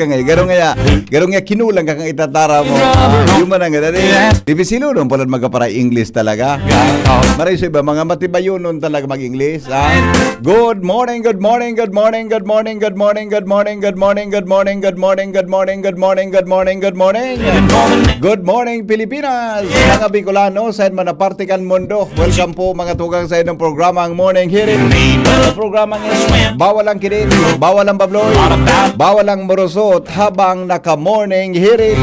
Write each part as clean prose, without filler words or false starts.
ka ngayon. Garong nga kinulang ka kang itatara mo. Yung man nga, dibisilo nun pala magkaparay English talaga. Maray sa iba, mga matibayon nun talaga mag-English. Good morning, good morning, good morning, good morning, good morning, good morning, good morning, good morning, good morning, good morning, good morning, good morning, good morning. Good morning, Pilipinas! Mga Bicolano, sa man na partikan mundo. Welcome po mga tugang sa inyong programang Morning Hearing. Sa programang yan, bawal ang kirit, bawal ang babloy, bawal ang morosot habang naka-morning hearing.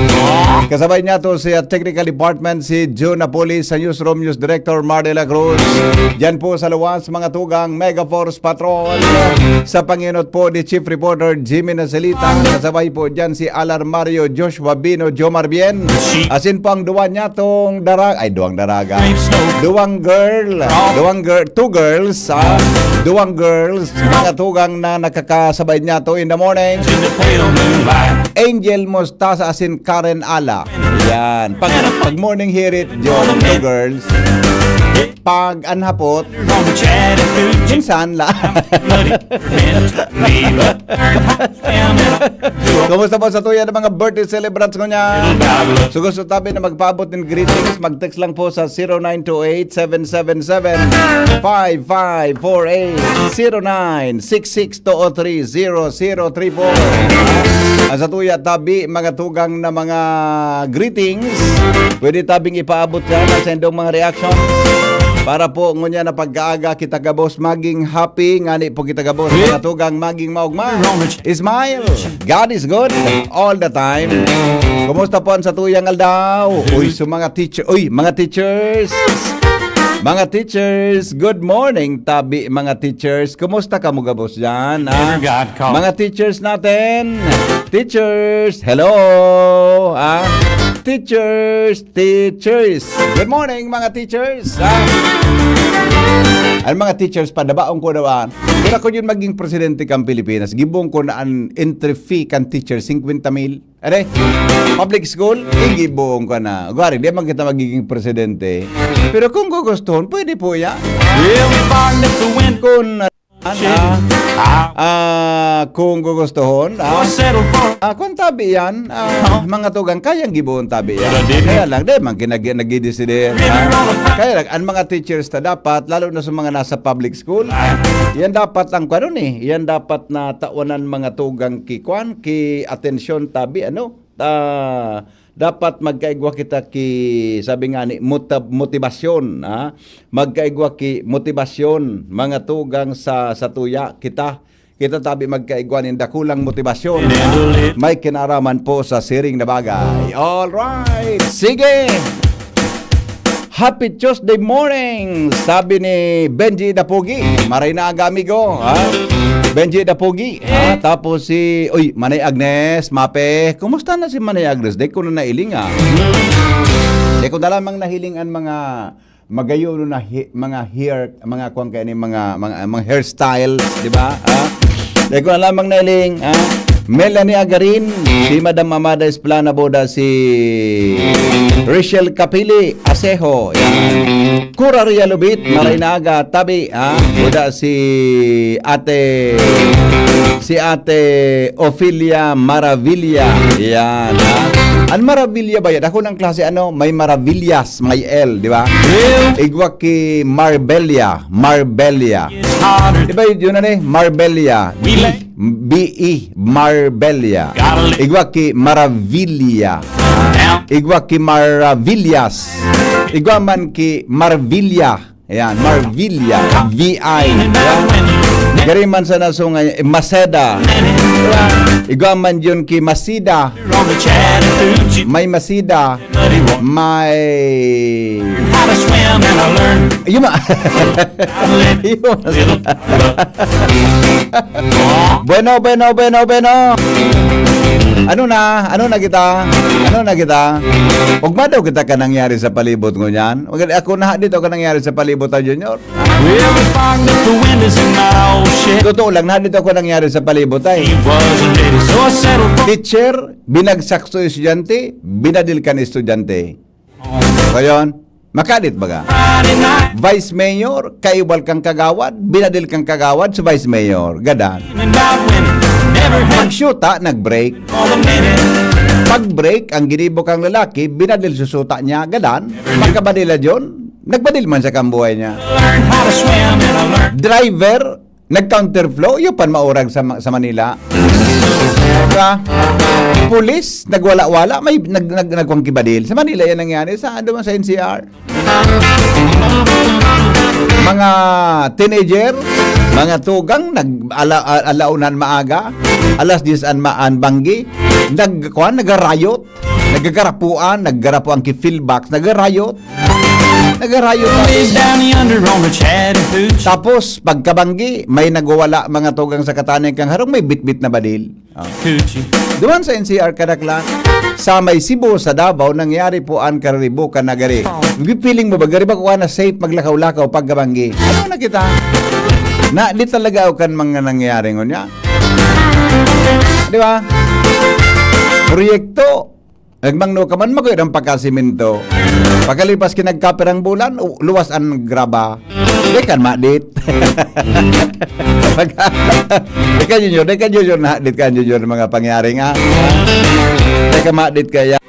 Kasabay niya to si Technical Department, si June Napolis, sa Newsroom News Director Mardela Cruz. Diyan po sa luwas mga tugang Mega Force Patrol. Sa Panginot po ni Chief Reporter Jimmy Nasalita. Kasabay po diyan si Alarmario Joshua Bino Jomar Bien. Asin po ang duwan niya tong duwang daraga. Two girls, duwang girls, mga tugang na nakakasabay niya to in the morning. Angel Mostasa asin Karen Ala. Yan. Pag morning hear it, two girls. Pag anhapot, minsan la. Kumusta po sa tuya ng mga birthday celebrants ko niya? So gusto tabi na magpaabot ng greetings, mag-text lang po sa 0928-777-5548 0966-203-0034. Sa tuya tabi, mga tugang na mga greetings, pwede tabing ipaabot yan sa indong mga reactions. Para po ngunya na pagkaaga kita gabos maging happy, ngani po kita gabos mga tugang maging maugma. Smile. God is good all the time. Kumusta po sa tuyang aldaw? Uy, so mga teachers. Mga teachers, good morning tabi mga teachers. Kumusta ka mo gabos dyan? Mga teachers natin. Teachers, hello. Teachers. Good morning mga teachers. Ang mga teachers pa, nabaong ko naman. Kung ako yun maging presidente kang Pilipinas, gibong ko na ang entry fee kang teacher, 50,000. Ano? Public school, gibong ko na. Gawari, di man kita magiging presidente. Pero kung gugustuhon, pwede po yan. Kung gugustuhon, kung tabi yan, mga tugang kayang gibuon tabi yan. Kaya lang, di man nagideside. Kaya lang, ang mga teachers na dapat, lalo na sa mga nasa public school, yan dapat ang kanon yan dapat na tawanan mga tugang ki atensyon tabi, dapat magkaigwa kita ki sabi nga ni motivasyon, magkaigwa ki motivasyon mga tugang sa tuya kita tabi magkaigwa nin dakulang motivasyon, may kinaraman po sa siring na bagay. All right, sige. Happy Tuesday morning, sabi ni Benji Dapugi. Maray na aga amigo, Benji Dapugi. Tapos si Manay Agnes Mape. Kumusta na si Manay Agnes? Di ko na nailing Di ko na lamang nahiling ang mga magayo na mga hair, mga kuwang kaya ni mga hairstyle, di ba? Di ko na lamang nailing, Melanie Agarin, si Madam Amada Esplana Boda, si Rachel Capili Asejo, yan. Cura Rialubit, Marinaga Tabi, Boda si Ate Ophelia Maravilla, yan. An Maravilla ba yan? Ako ng klase may Maravillas, may L, di ba? Igwa ki Marbella. Di ba yun Marbella. B-E, Marbella. Igwa ki Maravilla. Igwa ki Maravillas. Igwa man ki Marvilla. Ayan, Marvilla. V-I. Gariman sa nasungay, Maseda. Igwa man yun ki Masida. May Masida. May... Yuma. Bueno. Ano na kita? Ugma daw kita ka nangyari sa palibot ko niyan. Ako na dito ka nangyari sa palibot ta Junior. Totoo lang, na dito ako nangyari sa palibot ay. Teacher, binagsak sa estudyante, binadil ka ni estudyante. Kayon, makadit baga. Vice Mayor, kaibal kang kagawad, binadil kang kagawad sa Vice Mayor. Gadan. Pag-shoota, nag-break. Pag-break, ang ginibo kang lalaki, binadil susuta niya, gadan. Pagkabadila dyan, nagbadil man sa kambuhay niya. Driver, nag-counterflow, yung pan maurag sa Manila. Diba? Pulis, nagwala-wala, may nagwang kibadil. Sa Manila yan nangyari, sa ano sa NCR. Mga teenager, mga tugang, alaunan maaga, alas 10 maan banggi, nagarayot, nagagarapuan, naggarapo ang kifilbox, nagarayot. Tapos, pagkabanggi, may nagwawala mga tugang sa katanay kang harong, may bit-bit na badil. Doon sa NCR Kadaklan, sa may Cebu, sa Davao, nangyari po ang kararibo ka nagari. Piling mo ba, gari ba kuha na safe maglakaw-lakaw pagkabanggi? Ano na kita? Na, di talaga kan mga nangyari ngunya. Di ba? Proyekto, nagmangno ka man magoy ng pagkasiminto. Pagkalipas kinagkaperang bulan, luwas ang graba. Di kan madit. Di kan junior na hadit kan junior mga pangyari nga. Di kan madit kaya.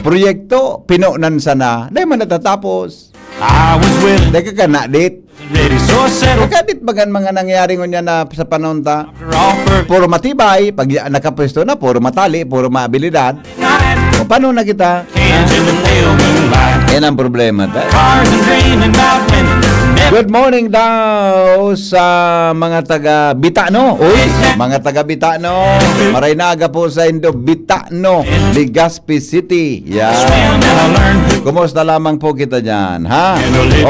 Proyekto, pinunan sana. Di man natatapos. Di ka nadit. Pagkadit bagan mga nangyari ngunya na sa panahon ta. Puro matibay, pag nakapwesto na, puro matali, puro maabilidad. O paano na kita? Yan ang problema tayo. Good morning daw sa mga taga Bitano. Uy, mga taga Bitano. Maray naga po sa Indo, Bitano, Legazpi City. Yan. Kumusta lamang po kita dyan, ha?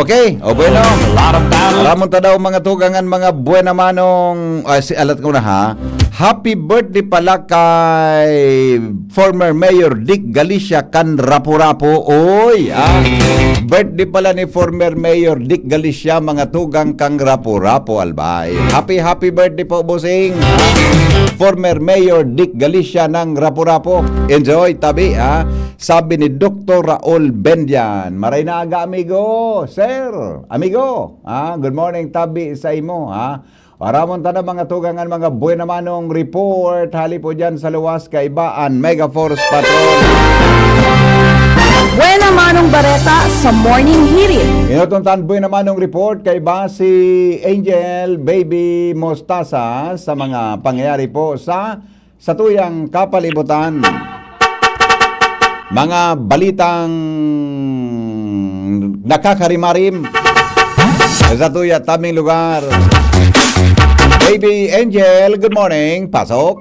Okay, o bueno. Maramon ta daw mga tugangan, mga buena manong, alat ko na ha. Happy birthday pala kay former Mayor Dick Galicia kan Rapu-Rapu. Oy, birthday pala ni former Mayor Dick Galicia, mga tugang kang Rapu-Rapu albay. Happy birthday po, bossing. Former Mayor Dick Galicia ng Rapu-Rapu. Enjoy tabi, ha. Sabi ni Dr. Raul Bendian. Maray na aga, amigo. Sir, amigo. Good morning tabi sa imo, ha. Paramon ta na mga tugangan, mga buena manong report. Hali po dyan sa luwas kaibaan, Mega Force Patrol. Buena manong bareta sa morning hirit. Inutuntan buena manong report kay ba si Angel Baby Mostasa sa mga pangyayari po sa tuyang kapalibutan. Mga balitang nakakarimarim sa tuya taming lugar. Baby Angel, good morning. Pasok.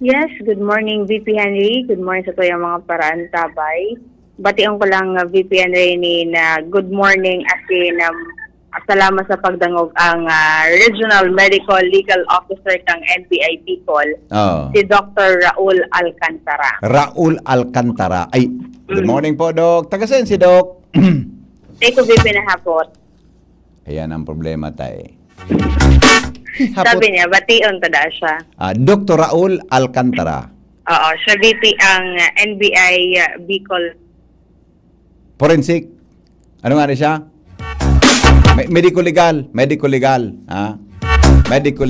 Yes, good morning VP Henry. Good morning sa tuyang mga paraan tabay. Bationg ko lang VP Henry ni na good morning as in salamat sa pagdangog ang Regional Medical Legal Officer kang NBI Bicol, si Dr. Raul Alcantara. Raul Alcantara. Ay, good morning po, Doc. Tagasan si Doc. Eko VP na hapot. Ayan ang problema tayo. Sabi niya, bation tada siya. Dr. Raul Alcantara. Oo, siya VP ang NBI Bicol. Forensic. Ano nga rin siya? Medical legal. Medical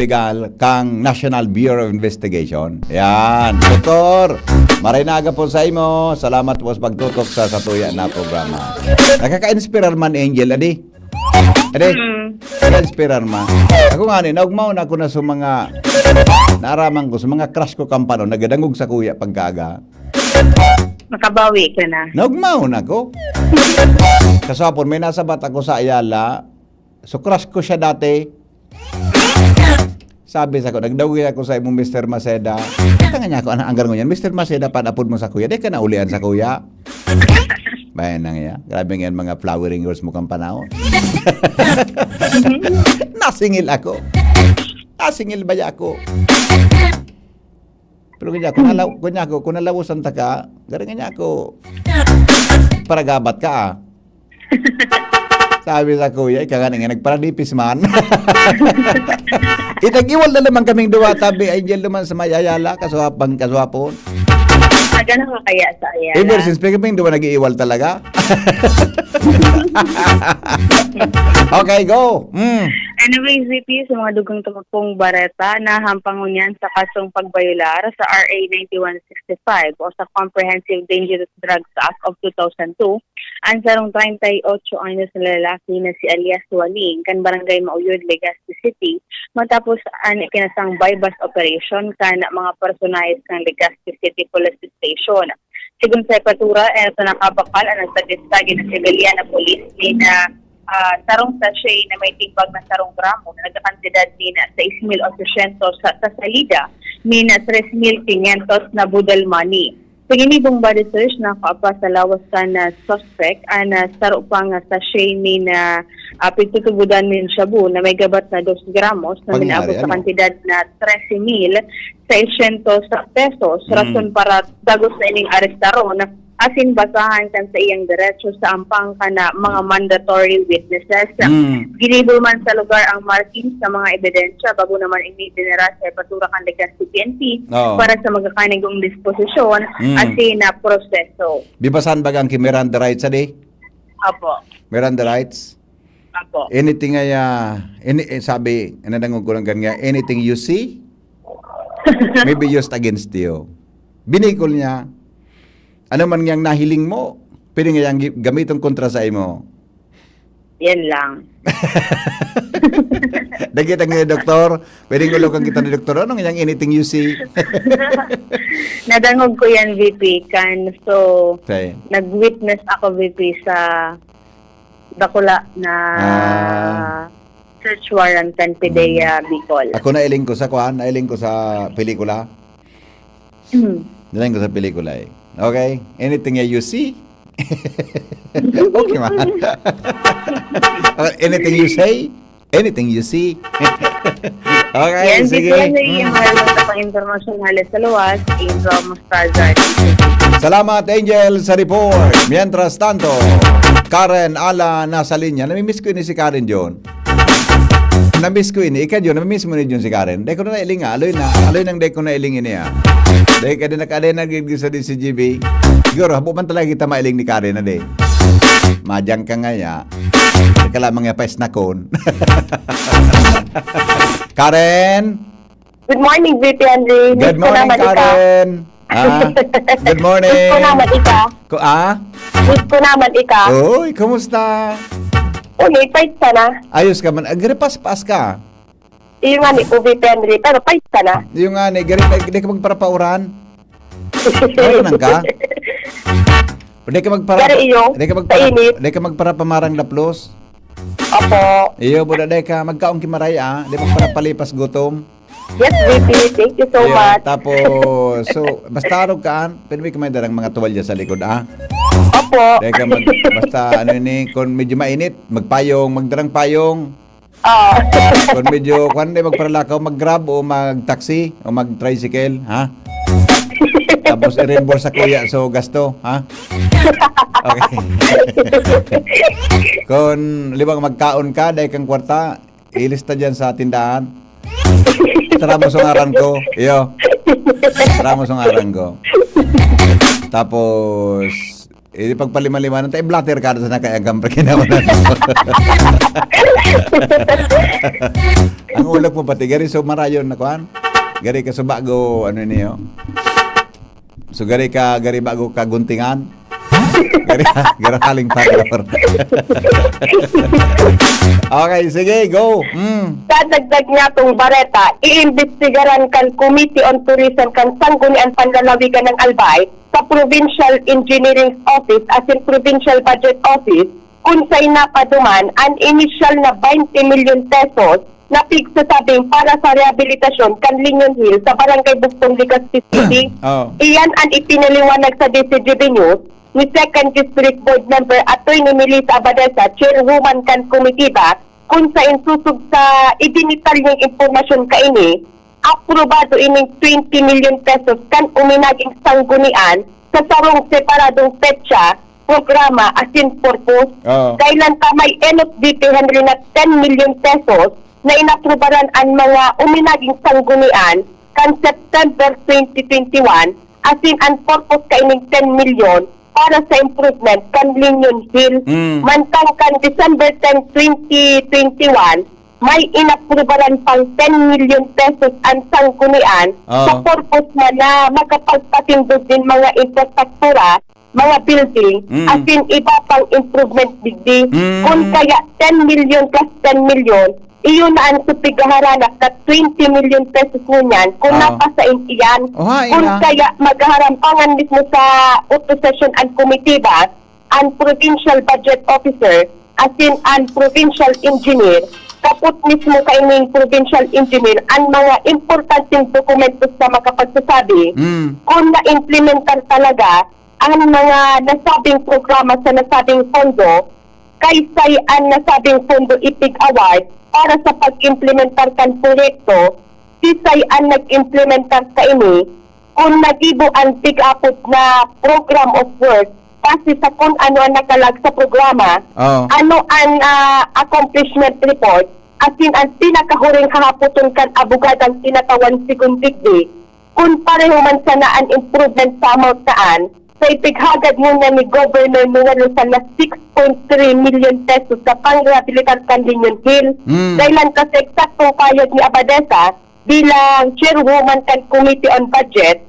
legal kang National Bureau of Investigation. Yan. Doktor, maray na aga po sa imo. Salamat po sa pagtutok sa satuya na programa. Nakaka-inspirar man, Angel. Adi? Nakaka-inspirar man. Ako nga naugmaw na ako na sa mga naaraman ko, sa mga crush ko kampano, nagadangog sa kuya pagkaga. Makabawi ka na. Naugmaw na ako. Kasapon, may nasabat ako sa Ayala. So, crush ko siya dati. Sabi sa ko, nagdawi ako sa imong Mr. Maceda. Tanga niya ako, ang anggar mo yan. Mr. Maceda, panapod mo sa kuya. Di ka na ulian sa kuya. Bayan nang iya. Grabe nga mga flowering girls mo kang panahon. Nasingil ako. Nasingil ba ako? Pero kanya ako, kung nalawasan ta ka, gari nga ako, paragabat ka Sabi sa kuya, ikaw nga nagparadipis man. Itag-iwal na naman kaming duwa, tabi, Angel naman sa Mayayala, kaswapon. Ganun ka kaya sa Ayala. Ever since, kaming duwa nag-iiwal talaga. Okay, go. Anyways, VP, sa mga dugang tumagpong bareta, nahampang niyan sa kasong pagbayular sa RA 9165 o sa Comprehensive Dangerous Drugs Act of 2002. Ang sarong 38 anyos na lalaki na si Alias Waling, kan Barangay Mauyod, Legazpi City, matapos ang ikinasang bypass operation kan mga personalis ng Legazpi City Police Station. Sigun sa epektura, sa nakabakal ang nagsatisagi ng civilian na police ni na sarong sachet na may tigbag na sarong gramo na nagkakantidad ni na 6,800 sa salida ni na 3,500 na budal money. Paginibong body search na kaapa sa lawas na suspect ang saro pang sachet ni na pitutubudan min shabu na may gabat na 2 gramos na minaabot sa kantidad na 13,600 pesos. Rason para dagos na ining arestaron asin basahan kan sa iyang diretso sa ampang kana mga mandatory witnesses. Ginibol man sa lugar ang markings sa mga ebidensya bago naman inidinera sa patura kan Legazpi PNP para sa magkakanigong disposisyon asin na proseso. Bibasan bagang ki Miranda rights adi? Apo. Miranda rights? Apo. Anything sabi, nanangog ko lang ganyan, anything you see, maybe used against you. Binikol niya, ano man niyang nahiling mo, pwede niyang gamitong kontra sa imo. Yan lang. Dagit ang doktor, pwede ngulukan kita ni doktor, anong niyang anything you see? Nadangog ko yan, VP, kan so, Okay. nag-witness ako, VP, sa dakula na search warrant kan PDEA Bicol. Ako nailing ko sa pelikula. Nailing ko sa pelikula eh. Okay? Anything you see? Okay man. Anything you say? Anything you see? Okay, Yan, sige. VP, yung mga pang informasyon halos sa luwas, Angel Mostaza. Salamat, Angel, sa report. Mientras tanto, Karen Ala nasa linya. Namimiss ko ni si Karen John. Namiss ko ini. Ikaw John, namimiss mo ni John si Karen. Dahil ko na nailing nga. Aloy nang dahil ko nailing ini ha. Dahil ka din nakadin sa DCGB. Siguro, habo man talaga kita mailing ni Karen na di. Madyang ka nga ya. Hindi ka lamang yapes na kon. Karen? Good morning, VP Henry. Good morning, Karen. Good morning. Miss ko naman ika. Miss ko naman ika. Uy, kumusta? Uli, pait ka na. Ayos ka man. Agripas-pas ka. Yung nga ni VP Henry, pero pait ka na. Yung nga, hindi ka magparapauran. Ano nang ka? Hindi ka magpara. Pero iyo, sa init. Hindi ka magparapamarang laplos. Opo. Iyo, buda day ka magkaong kimaray Hindi magparapalipas gutom. Yes, VP. Thank you so much. Tapos, basta araw ka, pwede may kamay darang mga tuwalya sa likod Opo. Dahil ka basta kung medyo mainit, magdarang payong. Kung medyo, magparalakaw, mag-grab o mag-taxi o mag-tricycle, ha? Tapos i-reimburse sa kuya, so gasto, ha? Okay. Kung libang magkaon ka, dahil kang kwarta, ilista dyan sa tindahan. Tara mo sungaran ko. Iyo. Tara mo sungaran ko. Tapos, pagpalima-limanan tayo, blatter ka sa nakayagam pa kinawanan mo. Ang ulag mo pati, gari so marayon na kuhan. Gari ka so bago, niyo. So gari bago kaguntingan. Gari haling pagor. Okay, sige, go. Dadagdag niya itong bareta, iimbestigaran kan Committee on Tourism kan Sangguniang Panlalawigan ng Albay sa Provincial Engineering Office as in Provincial Budget Office kung sa'y napaduman ang initial na 20 million pesos na pigsasabing para sa rehabilitasyon kan Lingon Hill sa Barangay Bugtong, Legazpi City. Iyan ang ipinaliwanag sa DCGB News ni 2nd District Board Member Atty. Melissa Abadesa, Chairwoman kan Komitiba, kung sa insusog sa ibinital niyang impormasyon kaini, aprobado ining 20 million pesos kan uminaging sanggunian sa sarong separadong petsa, programa, asin purpose. Kailan pa may enot VP Henry na 10 million pesos na inaprubaran ang mga uminaging sanggunian kan September 2021 asin ang purpose kaining 10 million para sa improvement kan Lingon Hill. Mantang kan December 10, 2021, may inaprubaran pang 10 million pesos ang sanggunian sa purpose na makapagpatindog din mga infrastruktura, mga building, as in iba pang improvement digdi. Kung kaya 10 million plus 10 million, iyon na ang supigaharanap na 20 million pesos ngunyan kung napasain iyan. Kung kaya magharampangan mismo sa opposition and comitiva, ang provincial budget officer, as in ang provincial engineer, kaput mismo kaining provincial engineer ang mga importanteng dokumento sa makapagsasabi kung na-implementar talaga ang mga nasabing programa sa nasabing pondo kaysay ang nasabing pondo ipig award para sa pag-implementar kan proyekto, sisay ang nag-implementar sa ini kung nagibo ang tig-apod na program of work kasi sa kung ano ang nakalag sa programa, ano ang accomplishment report, as in ang pinakahuring kahapoton kan abogadang tinatawan sigun digdi, kung pareho man sana ang improvement sa amount naan, sa ipighagad muna ni Governor Noel Lozan na 6.3 million pesos sa pang-rehabilitar kan Linyon Hill. Dahil kasi eksaktong payag ni Abadesa bilang chairwoman kan Committee on Budget,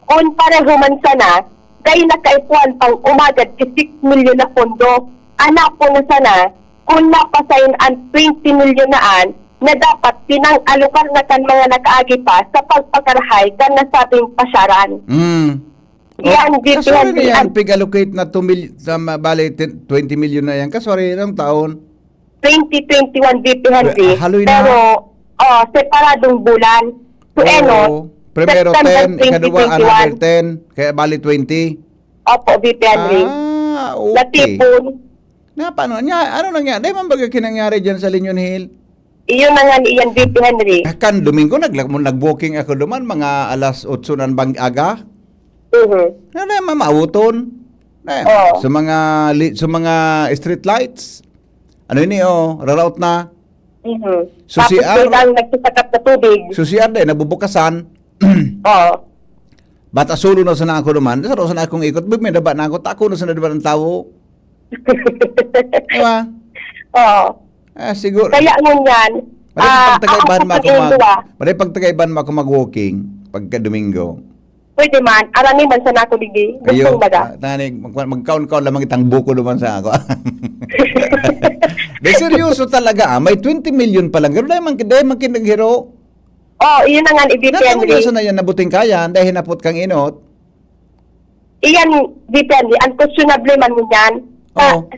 kung pareho man sana, dahil nakaipuan pang umagad si 6 million na pondo, anak po na sana, kung napasayin ang 20 million naan, na dapat pinang-alukar na kan mga nakaagi pa sa pagpakarahay kan nasabing pasyaran. Yan, kaswari na yan, pig-allocate na 2 million, bali 20 million na yan. Kaswari ng taon. 2021 VP Henry. Haloy na. Pero, separadong bulan. So, primero September 10, ikaduwa another 10, kaya bali 20. Opo, VP Henry. Okay. Natipon. Na, paano? Ano nangyari? Dahil man baga kinangyari dyan sa Linyon Hill? Iyon na nga iyan, VP Henry. Kan Domingo, nag-booking ako duman, mga alas 8 ng bang aga. Na mamauton. Sa mga street lights. Ano ini reroute na. Tapos lang nagsasakap na tubig. Susiar din, nabubukasan. Bata sulo na sana ako naman. Sa na akong ikot. May daba na ako. Tako na sana diba ng tao. Diba? Siguro. Kaya ngunyan, Maray pagtagayban mo ako mag-walking pagka Domingo. pwede man, arami man sa nako digi. Ayo, Gusto baga. magkaon-kaon lamang itang buko naman sa ako. De seryoso talaga may 20 million pa lang. Pero dahil man kinaghiro. Iyon na nga i-VP Henry. Natawag na yan nabuting kayan dahil napot kang inot. Iyan, VP Henry, unquestionably man yan.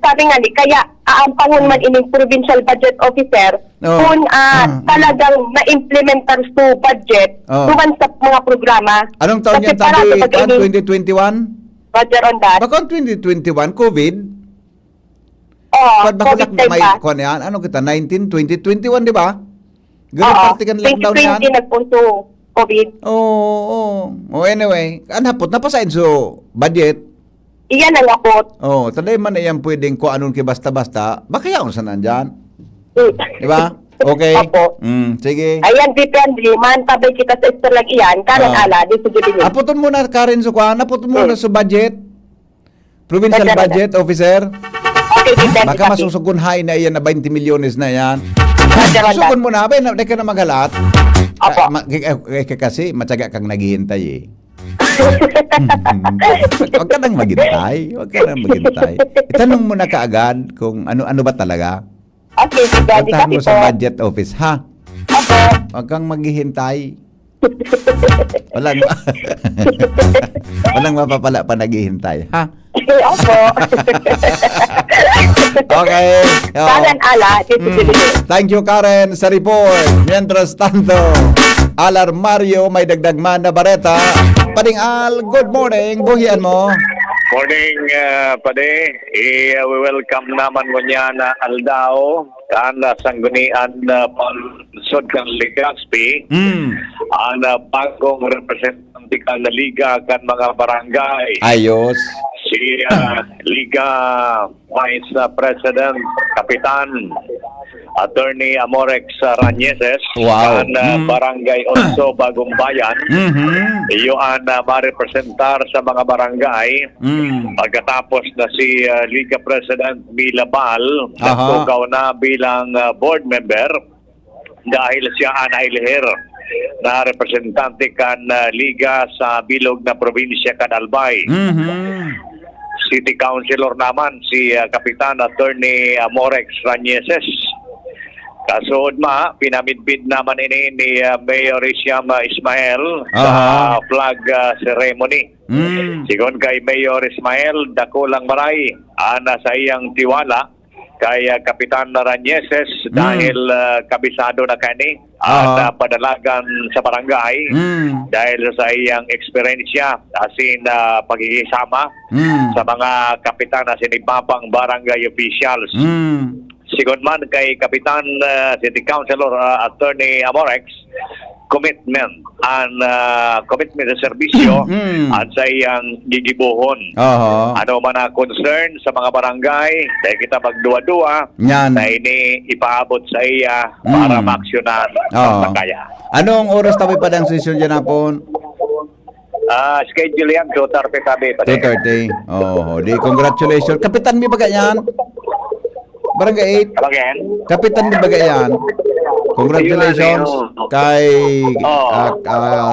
Sabi nga ni, kaya aampangon man ining provincial budget officer kung talagang na-implementar sa budget tuwan sa mga programa. Anong taon yan tabi? 2021? Roger on that. Baka 2021, COVID? COVID time pa. Ano kita, 19, 2021, di ba? Ganun partikan lockdown yan. 2020 nagpunso COVID. Anyway, anapot na pa sa inso budget. Iyan ang apot. Taday man na yan pwedeng kung anong basta-basta, baka yaon sa nandyan. Di ba? Okay. Apo. Sige. Ayan, depende. Man, tabay kita sa istalag iyan. Karan ala, di sige din. Aputon muna, Karen Sukuan. Aputon muna sa budget. Provincial budget officer. Okay, depende. Baka masusugunhay na iyan na 20 milyones na yan. Susugun mo na, di ka na maghalat. Apo. Kasi matyaga kang naghihintay eh. Huwag ka nang maghintay. Itanong mo na kaagad kung ano ba talaga. Okay, sige. Puntahan mo sa budget office, ha? Opo. Huwag kang maghihintay. Walang mapapala pa naghihintay, ha? Opo. Okay. Karen ala, dito. Thank you, Karen, sa report. Mientras tanto, Alar Mario, may dagdag man na bareta. Pading Al, good morning. Buhian mo. Morning, Pade. We welcome naman mo niya na Aldao, kanda sanggunian palusod kang Legazpi, ang bagong representante kan na Liga kan mga barangay. Ayos. Si Liga Vice President, Kapitan, Attorney Amorex Rañeses, wow. kan Barangay Onso, Bagong Bayan. Iyon ma-representar sa mga barangay. Pagkatapos na si Liga President Mila Bal, nagtugaw na bilang board member. dahil siya anay lihir na representante kan liga sa bilog na probinsya kan Albay. City Councilor naman si Kapitan Attorney Morex Ranieses. Kasood pinamidbid naman ini ni Mayor Isiam Ismael sa flag ceremony. Sigon kay Mayor Ismael, dako lang maray ana sa iyang tiwala kay Kapitan Ranieses dahil kabisado na kani at padalagan sa barangay dahil sa iyang eksperyensya asin pagkikisama sa mga kapitan na sinibabang barangay officials. Sigon man kay Kapitan City Councilor Attorney Amorex, commitment sa serbisyo at sa iyang gigibuhon. Ano man ang concern sa mga barangay, dahil kita magduwa-duwa, na ini ipaabot sa iya para maaksyonan ang kaya. Anong oras tabi pa ng sesyon dyan hapon? Schedule yan, 2:30 tabi pa. 2:30. Di congratulations. Kapitan mi baga yan? Barangay 8. Again? Kapitan mi baga yan? Congratulations kay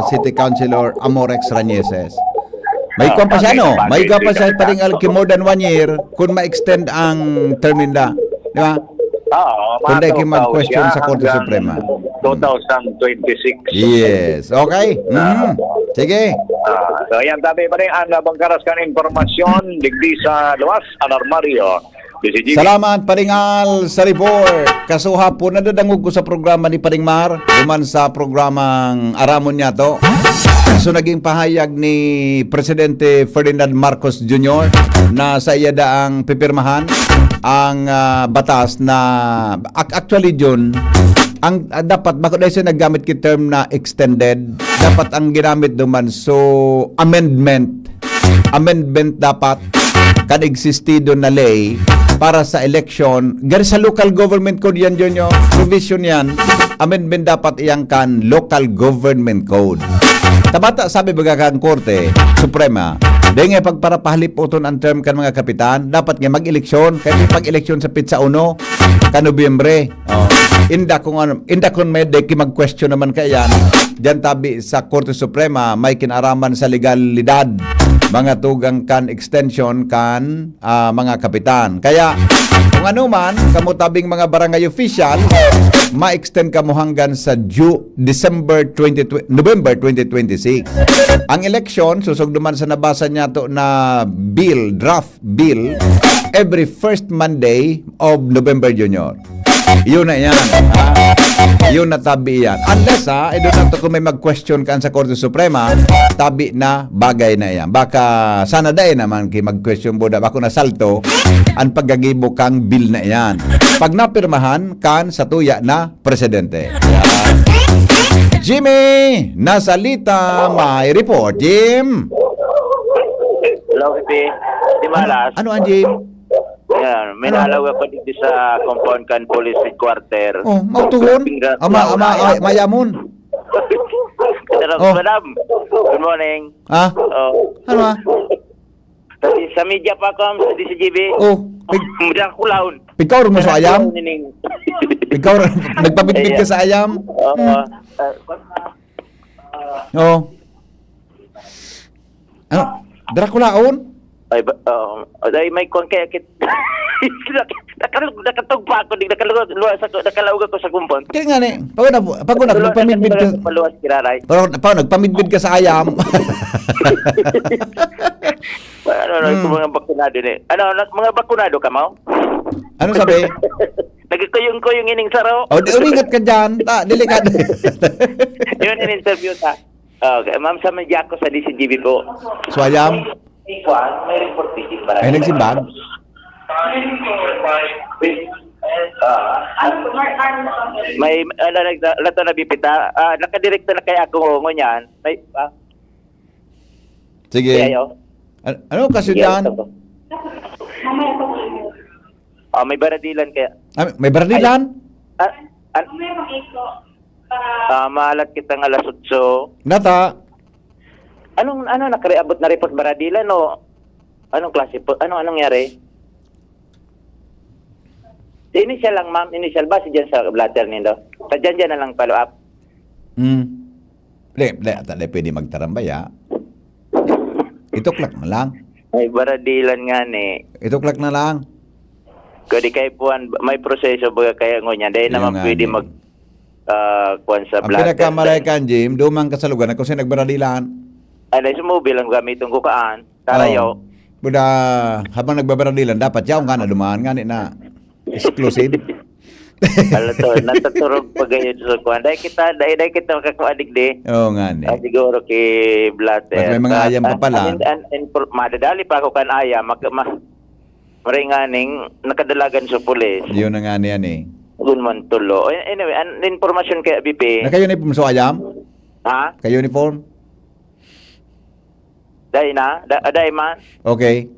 City Councilor Amorex Ranieses. May kuwan pa siya, no? May kuwan pa siya pa rin more than 1 year kung ma-extend ang term nila. Di ba? Kung dahil mag-question sa Korte Suprema. 2026. Yes. Okay. Sige. So yan tabi pa rin ang bangkaras kan informasyon digdi sa luwas, Anar Mario. Salamat Paringal sa report. Kasuha po nadadangog ko sa programa ni Paringmar, duman sa programang Aramon niya to. So naging pahayag ni Presidente Ferdinand Marcos Jr. na sa iya daang pipirmahan ang batas na actually June ang dapat bako dahil siya naggamit ki term na extended, dapat ang ginamit duman so amendment dapat kan existido na lay para sa election. Gari sa local government code yan yun yung provision yan. Amendment dapat iyang kan local government code. Tabata sabi baga kang Korte Suprema, dahil nga pagparapahalip uton ang term kan mga kapitan, dapat nga mag-eleksyon. Kaya may pag-eleksyon sa Pitsa 1 ka Nobyembre. Inda kung may deki mag-question naman kayan, diyan tabi sa Korte Suprema may kinaraman sa legalidad mga tugang kan extension kan mga kapitan. Kaya kung ano man kamutabing mga barangay official, ma-extend kamo hanggang sa November 2026. Ang election susog duman sa nabasa niya to na draft bill every first Monday of November, Junior. Yun na yan. Yun na tabi yan. Unless doon na to kung may mag-question ka sa Korte Suprema, tabi na bagay na yan. Baka sana dahil naman kay mag-question boda, bako na salto ang paggagibo kang bill na yan. Pag napirmahan kan sa tuya na presidente. Yan. Jimmy, nasalita, may report. Jim. Hello, Pipi. Di malas. Ano ang Jim? Yan, may nalaw ako dito sa compound kan police headquarter. Mautuhon? Mayamon. Madam, good morning. Ano Sa media pa ako sa DCGB. Mudah kulaon. Pikaw mo sa ayam? Pikaw, nagpabitbit ka sa ayam? Ano? Drakulaon? Ay may kon kaya kit nakatog pa ako nakalawag ako sa compound. Kaya nga ni, pagod na nagpamidbid ka. Paluwas kiraray. Nagpamidbid ka sa ayam. Mga bakunado ni. Mga bakunado ka mo? Ano sabi? Nagkuyong-kuyong ining saro. Umingat ka dyan. Delikado. Yun in interview ta. Okay, ma'am sa media ako sa DCGB po. So ayam? May report ticket para. Ay nagsimbag? May lato na bipita. Nakadirekta na kaya ako ngunyan. May Sige. Ano kasi dyan? May baradilan kaya. May baradilan? Malat kitang alas 8. Nata. Anong nakareabot na report baradilan o anong klase po? Anong nangyari? Initial lang, ma'am. Initial ba? Diyan sa blatter nindo. Sa dyan na lang follow up. Di pwede magtarambaya. Ituklak na lang. Ay, baradilan nga ni. Ituklak na lang. Kadi kay puan, may proseso ba kaya ngunya. Dahil Yun naman nga pwede ni. mag kuan sa Ang blatter. pinakamaray kan, Jim, dumang kasalugan ako siya nagbaradilan. Ano, sumubil ang gamitin ko kaan. Tarayo. Buda, habang nagbabaradilan, dapat yaong ka na dumaan nga ni na exclusive. Alam to, nataturog pa gayon sa kuan. Dahil kita makakuadik di. Oo nga ni. Siguro kay blatter. Ba't may mga ayam pa pala? Madadali pa ako kan ayam. Maringaning nakadalagan sa pulis. Yun na nga niyan eh. Gunman tulo. Anyway, an information kay BP. Naka-uniform so ayam? Ha? Ka-uniform? Dahil na? Dahil man? Okay.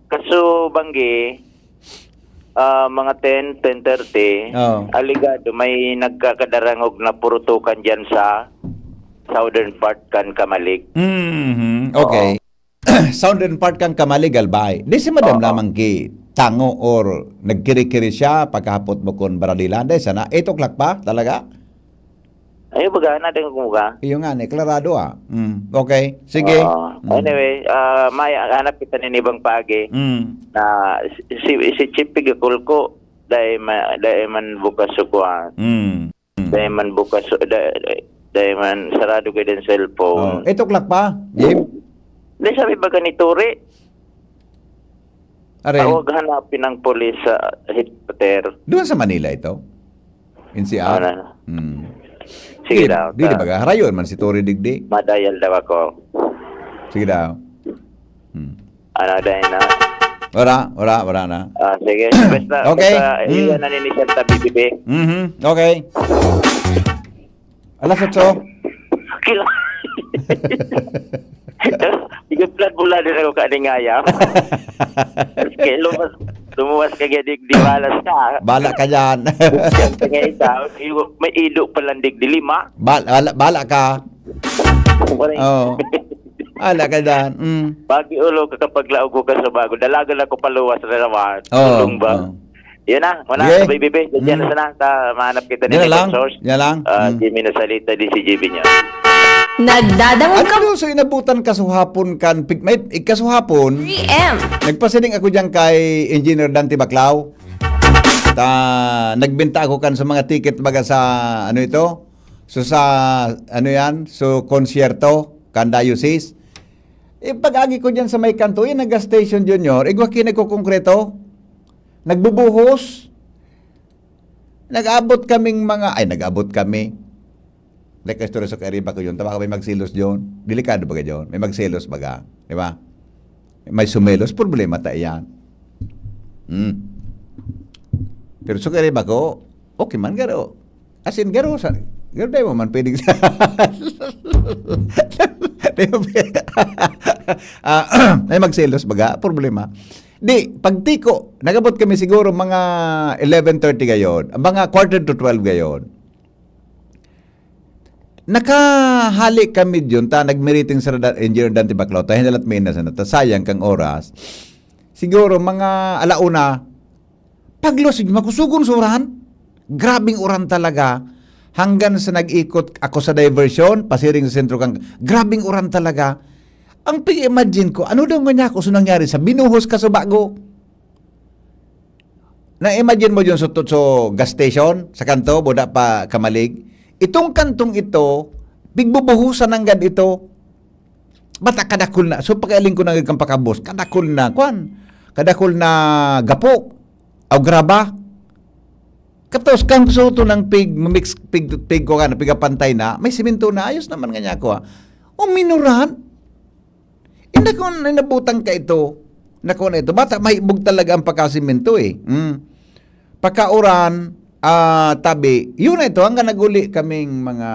Kaso banggi, mga 10:30, Oo. aligado may nagkakadarangog na purutukan dyan sa southern part kan Kamalig. Okay. Southern part kang kamaligal ba? Di si madam Oo. lamang ki tango or nagkiri-kiri siya pagkahapot mo kon baradilan. Dahil sana, 8 o'clock pa talaga? Ay, baga, natin kung ka. Iyo nga ni, klarado ah. Okay, sige. Anyway, may hanap kita ni Nibang Pagi na si Chip Pigakulko dahil man bukas sa kuhan. Dahil man bukas, dahil man sarado ka din cellphone. 8 o'clock pa, Jim? Dahil sabi ba ni Turi, Are, tawag hanapin ng polis sa headquarter. doon sa Manila ito? NCR? Sige daw. Di ba ka? Harayon man si Tori Digdi. Madayal daw ako. Sige daw. Dahil na. Wala na. Sige, basta, Okay. iyan na ni Santa BBB. Okay. Alas 8. Kila. Igaplan mula din ako kaning ayam. Kaya lumuwas ka gadig di balas ka. Bala ka dyan. Siyempre nga ikaw, may ilo palandig di 5. Bala ka. Oo. Bala ka dyan. Pagi ulo ka kapag laugo ka sa bago, dalagan ako paluwas na naman. Oo. Tulong ba? Yan na, wala Okay. sa BBB. Diyan na sana, mahanap kita Yan ni lang. source. Yan lang. Jimmy na salita di si JB niya. Nagdadangog ka Ano so inabutan kasuhapon kan pigmate ikasuhapon 3M. nagpasiling ako diyan kay Engineer Dante Baclao. Nagbenta ako kan sa mga ticket baga sa ano ito? So sa ano yan? So konsyerto kan diocese. Pag-agi ko diyan sa may kanto, yung gas station junior, igwa kinay ko konkreto. Nagbubuhos. Nag-abot kami. Like a story sa kariba ko yun. Tama ka may magsilos yun. Delikado ba ka yun? May magsilos ba ka? Di ba? May sumelos. Problema tayo yan. Pero sa kariba ko, okay man garo. As in garo. Garo tayo man pwedeng may magsilos ba ka? Problema. Di, pagtiko, nagabot kami siguro mga 11:30 gayon. Mga quarter to 12 gayon. Nakahali kami dyan, nagmeriting sa Engineer Dante Baclao, tayo hinalat may nasa na, sayang kang oras. Siguro mga alauna, paglusig, makusugon suran, grabing uran talaga, hanggang sa nag-ikot ako sa diversion, pasiring sa sentro kang, grabing uran talaga. Ang pag-imagine ko, ano daw nga ako so nangyari sa binuhos ka sa bago? Na-imagine mo dyan sa gas station, sa kanto, boda pa Kamalig, itong kantong ito, bigbubuhusan ng gad ito. Bata kadakol na. So pagkailing ko na kang pakabos, kadakol na, kadakol na gapok, o graba. Kaptos, kang suto ng mix pig ko ka na, pigapantay na, may simento na, ayos naman nga niya ako. O minuran, hindi ko nabutang ka ito. Nako na ito. Bata, mahibog talaga ang pagkasimento eh. Pagkauran, tabi, yun na ito, hanggang naguli kaming mga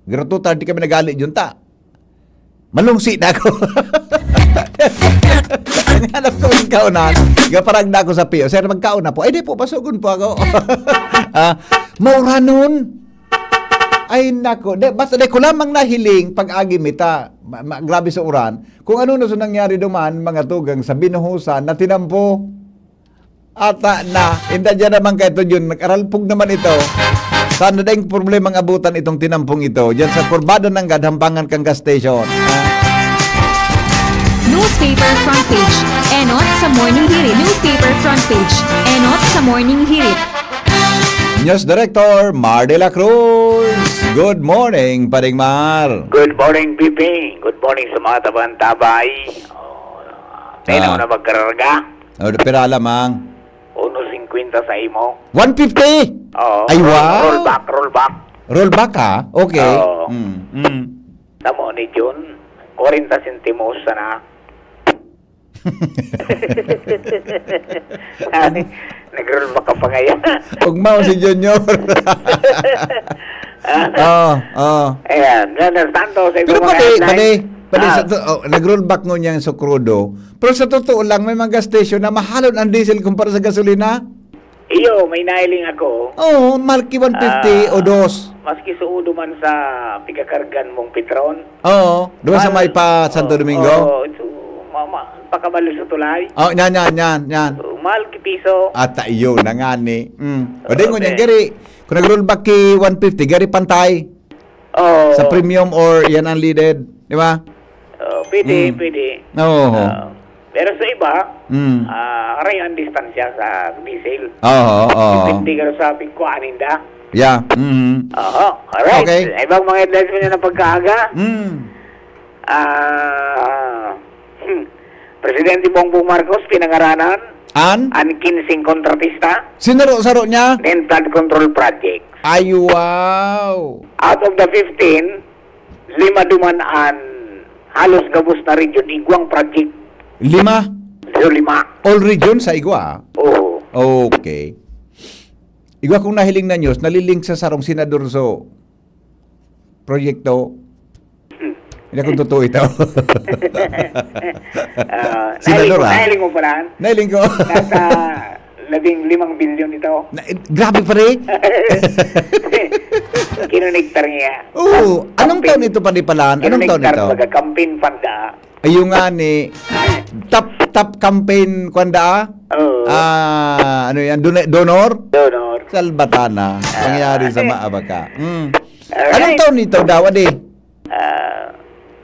gratutar, di kami nagali yun ta. Malungsi na ako. Hanap ko yung kaunan, gaparag na ako sa PO. Sir, magkaon na po. Ay, di po, pasugon po ako. Maura nun. Ay, nako. Basta ko lamang nahiling pag-agi mita, grabe sa uran, kung ano na so nangyari duman, mga tugang sa binuhusan na tinampo. Ata na. Inda dyan naman kayo yun. Nag-aralpog naman ito. Sana na yung problemang abutan itong tinampong ito. Diyan sa kurbada ng Gadhampangan kang gas station. Newspaper front page. Enot sa morning hirit. Newspaper front page. Enot sa morning hirit. News Director Mar de la Cruz. Good morning, Paring Mar. Good morning, Bibi. Good morning sa mga tabang-tabay. Ngayon na magkararga. Pero alamang. 1.50 sa imo. 150? Oo. Ay, wow. Roll back. Roll back ha? Okay. Oo. Tamo ni Jun. 40 centimos na. Nag-roll back ka pa ngayon. Ugmaw si Junior. Ayan. Santo sa Pero ibang pati nag-roll back ngun yung sukrudo. Pero sa totoo lang, may mga gas station na mahalon ang diesel kumpara sa gasolina. Iyo, may nailing ako. Oo, malki 150 o dos. Maski suudo man sa pigakargan mong Petron. Oo, doon sa may pa Santo Domingo. Oo, ito, mama, pakabalo sa tulay. Oh, yan. Mahal ki piso. Ata iyo na nga ni. O din ngun yan, gari. Kung nag-roll back ki 150, gari pantay. Oo. Sa premium or yan unleaded. Di ba? Pwede. Oo. Pero sa iba, Mm. aray ang distansya sa diesel. Oo. Depende ka sa pingkuaninda. Yeah. Mm. Oo, alright. Okay. Ibang mga headlines mo niya ng pagkaaga. Presidente Bongbong Marcos pinangaranan An? ang 15 kontratista Sinaro-saro niya? ng flood control project. Ay, wow. Out of the 15, 5 dumaan halos gabos na region igwang project. 5? So 5. All region sa Igwa? Oo. Okay. Igwa kung nahiling na news, nalilink sa sarong senador so proyekto. Hindi akong totoo ito. Senador ha? Nahiling mo pala. Nahiling ko. Nasa 15 billion ito. Grabe pa rin. Kinonektar niya. Oo. Anong taon ito pa di palaan? Anong taon ito? Kinonektar campaign fund Ayun nga ni top campaign kwanda. Oo. Ano yan? Donor? Donor. Salbatana. Nangyayari sa Maabaka. Alright. Anong taon nito daw, adi? Ah,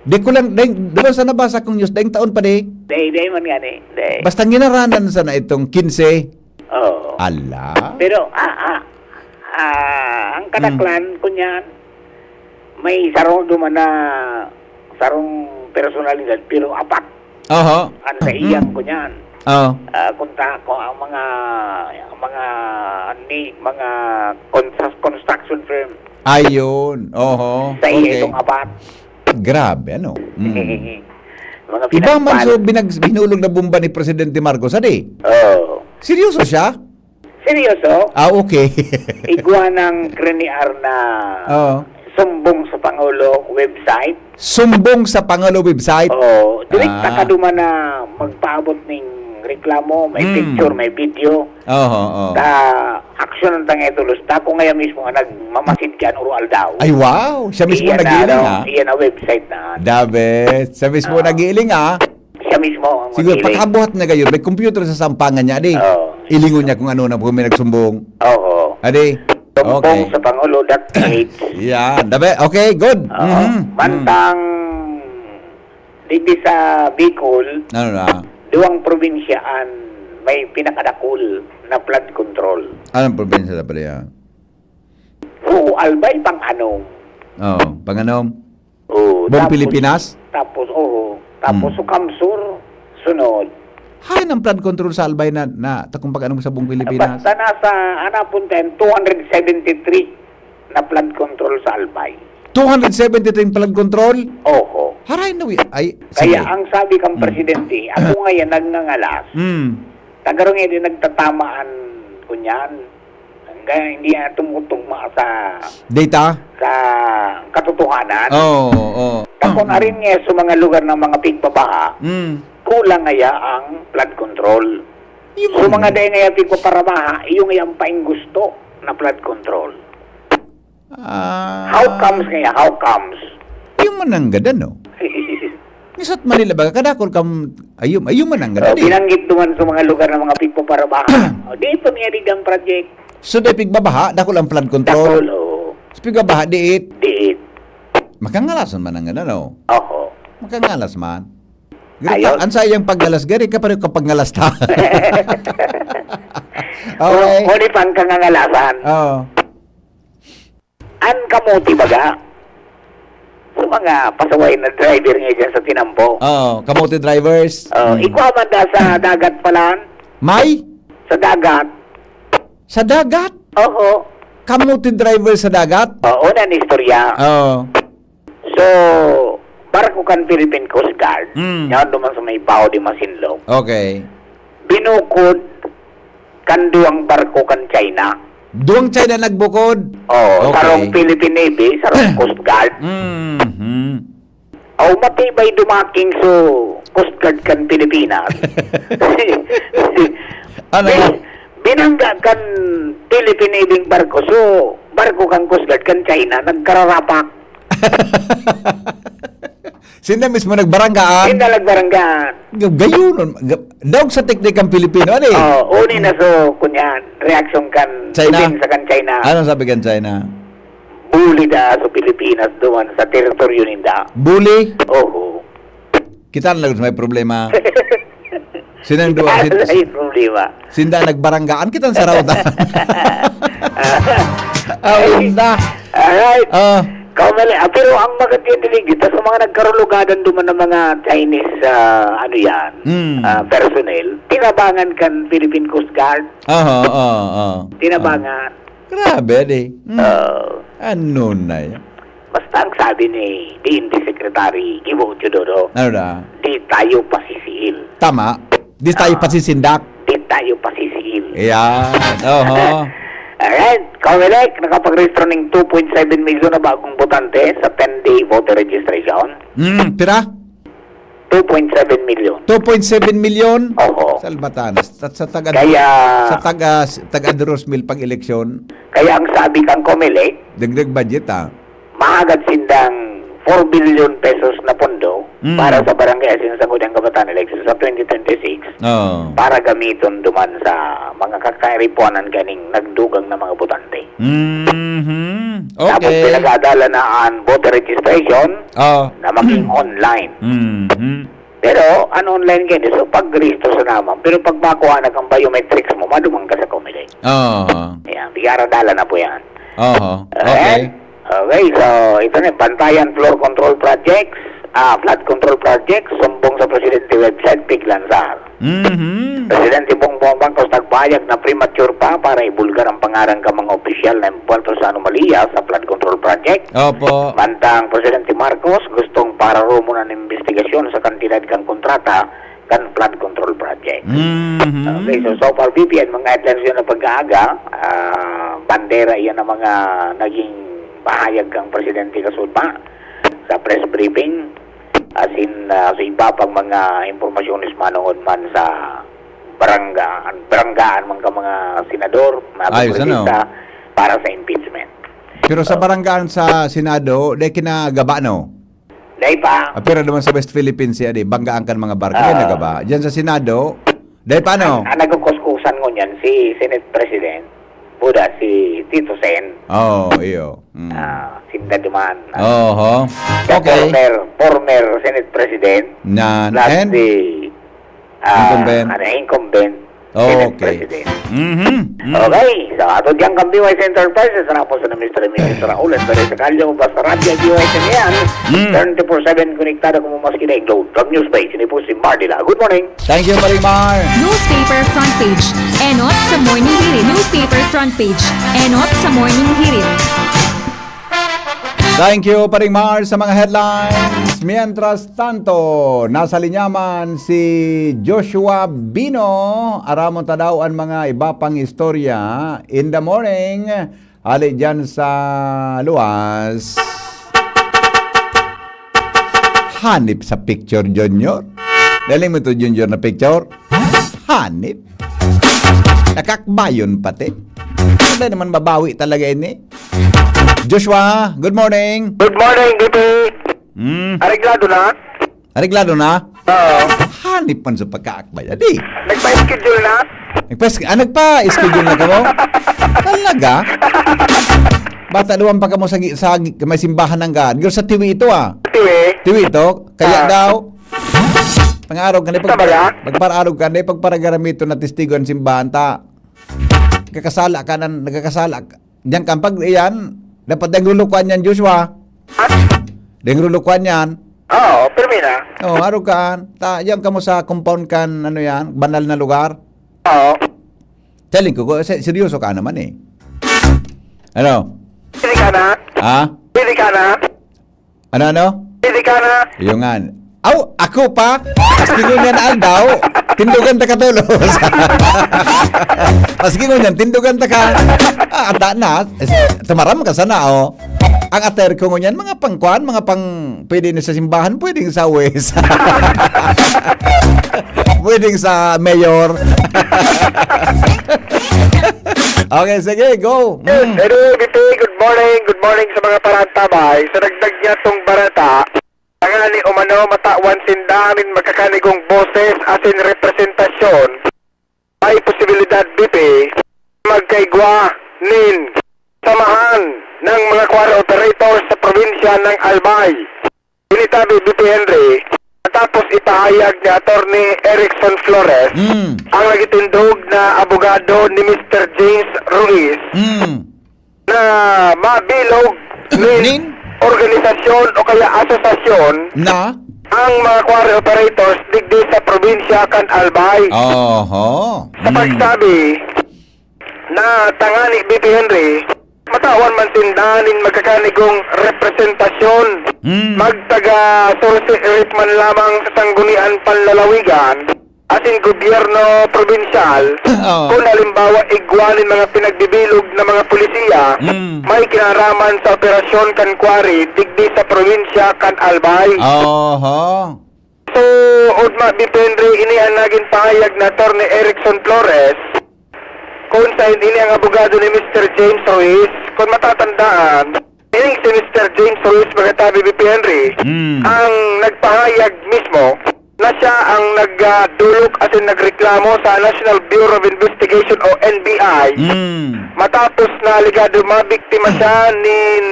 Di ko lang, doon sa nabasa kong news, daing taon pa di. day man nga ni. Day. Basta ginaranan sa na itong 15. Oo. Ala. Pero, ang kadaklan, kunyan, may sarong duman na sarong personalidad, pero apat. Oho. Ang sa iyang kunyan. Oh. Kunta ko ang mga construction firm Ayun. Oho. sa iya Okay. itong apat. Grabe, ano? Mga Iba man so pinagpal. binulog na bomba ni Presidente Marcos, adi? Oo. Seryoso siya? Seryoso? Okay. Igwa ng kreniar na Oo. sumbong sa Pangulo website. Sumbong sa Pangulo website. Oo. Direkta Ah. ka duman na magpaabot ng reklamo, may picture, may video. Oo. Ta aksyon ng tangay tulos. Ta ko ngayon mismo nga nagmamasid ka ng Rual daw. Ay, wow. Siya mismo nagiiling, ha? Iyan ang website na. Dabe. Siya mismo nagiiling, ha? Siya mismo ang Siguro, magiling. pakabuhat na gayon. May computer sa sampangan niya, adi. Oo. Ilingon niya kung ano na kung may nagsumbong. Oo. Adi. Sumbong sa Pangulo.page. Yan. Dabe. Okay, good. Mantang dito sa Bicol, Ano na? duwang probinsyaan may pinakadakul na flood control. Anong probinsya na pala yan? Albay pang anong. Oo. Panganom? Oo. Buong Pilipinas? Tapos Sukamsur, sunod. Hay ng flood control sa Albay na takong pag-anong sa buong Pilipinas. Basta nasa, punten, 273 na flood control sa Albay. 273 flood control? Oho. Haray na ay, Kaya sige. ang sabi kang presidente, ako ngayon nagnangalas, tagarong hindi nagtatamaan kunyan. Kaya hindi na tumutugma sa Data? katotohanan. Oo. Tapos na rin nga sa mga lugar ng mga pigbabaha, kulang ngaya ang flood control. So mga dahil ngaya pigpaparabaha, yung ngaya ang paing gusto na flood control. How comes ngaya? How comes? Yung mananggada, no? Isot Manila ba? Kadakol kam ayum man ang ganda. Binanggit duman sa mga lugar ng mga pigpaparabaha. Dito niya ang project. So, day pigbabaha, dakol ang flood Dakol, control. o. So, pigbabaha, diit. Diit. Makangalasan man ang ganda, no? Oho. Makangalas man. Ayun. Ang sayang paggalas, gari ka pa rin kapag ngalas ta. Okay. Huli pang kangangalasan. Oo. An kamuti baga? Sa mga pasaway na driver niya dyan sa Tinampo. Oo, kamote drivers. Ikaw man da sa dagat pala. May? Sa dagat. Sa dagat? Oo. Kamote driver sa dagat? Oo, na istorya. Oo. So, barko kan Philippine Coast Guard. Yan duman sa may bao di Masinlong. Okay. Binukod kan duwang barko kan China. Duwang China nagbukod? Oh, Okay. sarong Philippine Navy, sarong Coast Guard. Mm-hmm. Oh, matibay dumaking so Coast Guard kan Pilipinas. Ano? Binangga kan Philippine Navy barko, so barko kan Coast Guard kan China, nagkararapak. Sino mismo nagbaranggaan? Sinalagbaranggaan. Gayunon. Dawag sa teknik ang Pilipino. Ano eh? Oh, uni na so, kunyan, reaksyon kan China? sa kan China. Anong sabi kan China? Buli da sa Pilipinas doon sa teritoryo ninda. Bully? Oo. Kita na lang may problema. Sinang duwa? Ano yung problema? Sinda nagbaranggaan. Kita sa rawda. Awanda. Alright. Ah. Pero ang magandang sa mga nagkarulugadan duman ng mga Chinese, personnel, tinabangan kan Philippine Coast Guard. Tinabangan. Grabe, di. Ano na yan? Basta ang sabi ni DND Secretary Gibo Teodoro, Ano na? di tayo pasisiil. Tama. Di tayo pasisindak. Di tayo pasisiil. Ayan. Alright, Comelec, nakapag-register ng 2.7 million na bagong botante sa 10-day voter registration. Pira? 2.7 million. 2.7 million? Oo. Sa Albatanas. Sa taga Kaya- sa taga Adrosmil pag eleksyon, Kaya ang sabi kang Comelec, dagdag budget mahagad sindang 4 billion pesos na pondo para sa barangay Sinasangudang Kabataan election sa 2026 Oh. para gamiton duman sa mga kakaripuanan ganing nagdugang na mga botante. Tapos Okay. pinagadala na ang voter registration Oh. na maging online. Mhm. Pero, online ganyan. So, pag-register sa naman. Pero pag makuha na kang biometrics mo, madumang ka sa Comelec. Oh. Ayan, bigaradala na po yan. Oh. Okay. Ayan. Okay, so ito na, Bantayan Flood Control Projects, sumbong sa Presidente website, Piglansar. Mhm. Presidente Bongbong Marcos nagpayag na premature pa para ibulgar ang pangarang ka mga opisyal na impulso sa anomalya sa flood control project. Opo. Mantang Presidente Marcos gustong pararumo ng investigasyon sa kantidad kang kontrata kan flood control project. Mhm. Okay, so far BPN, mga headlines yun na pag-aaga, bandera yan ang mga naging bahayag kang Presidente Kasulma sa press briefing as in sa iba pang mga impormasyonis manungod man sa baranggaan mga senador, mga Ayos, kongresista para sa impeachment. Pero sa baranggaan sa Senado, dahil kinagaba, no? Dahil pa, Pero naman sa West Philippines, yan, banggaan kan mga barko, yan nagaba. Diyan sa Senado, dahil paano? ang nagkukuskusan ko niyan si Senate President Buda, si Tito Sen, Oh, iyo. Sinda Duman, Oho. the Okay. former Senate President, Nan. plus And? the Incumbent. incumbent Senate Okay. President. Mhm. Okay, so ato diyang kang BYS Enterprises, na po sa Mr. and Mrs. Raul, at sa kalyo, basta radyo BYS yan, 24/7 konektado kung mas kinaigload from News Page, ini po si Mardila. Good morning. Thank you, Marimar. Newspaper front page. Enot sa Morning Hirit. Newspaper front page. Enot sa Morning Hirit. Thank you, Paringmar, sa mga headlines. Mientras tanto, nasa linyaman si Joshua Bino. Aramon ta daw ang mga iba pang istorya in the morning. Ali dyan sa luwas. Hanip sa picture, Junior. Dali mo ito, Junior, na picture. Hanip. Nakakbayon pati. Hindi naman babawi talaga ini. Joshua, good morning. Good morning, DP. Hmm. Areglado na? Areglado na? Oo. Hanip man sa pagkaakbay. Adi. Nagpa-schedule na? Nagpa-schedule na ka mo? Talaga? Bata luwan pa ka mo sa may simbahan ng God. Girl, sa tiwi ito Tiwi ito? Kaya daw, pang-araw ka na, pagpara-araw ka na, pagparagaramito na testigo ang simbahan ta. Nagkakasala ka. Diyan ka, pag iyan, dapat dahil lulukuan yan, Joshua. Dahil lulukuan yan. Oo, permi na. Oo, araw ka. Yan ka mo sa compound kan, ano yan, banal na lugar. Oo. Telling ko, seryoso ka naman eh. Ano? Pili ka na? Ha? Pili ka na? Ano? Pili ka na? Yung nga. Aw, ako pa? Maski ko niyan aldaw. Tindugan ta katulos. Maski ko niyan, tindugan ta ka. Ata na. Tumaram ka sana, oh. Ang ater ko niyan, mga pangkuan, mga pang pwede na sa simbahan, pwedeng sa wes. Pwedeng sa mayor. Okay, sige, go. Anyway, BP, good morning sa mga parantabay. Sa dagdag niya tong barata, tangani umano matawan sindamin magkakanigong boses asin representasyon. May posibilidad, BP, magkaigwa nin samahan ng mga choir operators sa probinsya ng Albay. Pinitabi, BP Henry, tapos ipahayag ni Attorney Erickson Flores ang nagitindog na abogado ni Mr. James Ruiz na mabilog Nin? organisasyon o kaya asosasyon Na? ang mga choir operators digdi sa probinsya kan Albay. Oho. Sa pagsabi na tangani BP Henry, matawan man sindanin magkakanigong representasyon magtaga source man lamang sa sanggunian panlalawigan asin gobyerno probinsyal kung halimbawa igwanin mga pinagbibilog na mga pulisya may kinaraman sa operasyon kan Kwari digdi sa probinsya kan Albay. Oho. So, Udma Bipendre, ini ang naging pahayag na Attorney Erickson Flores kung sa ini ang abogado ni Mr. James Ruiz. Kung matatandaan, ini si Mr. James Ruiz Bagatabi BP Henry ang nagpahayag mismo na siya ang nagdulok at nagreklamo sa National Bureau of Investigation o NBI matapos na ligado mabiktima siya nin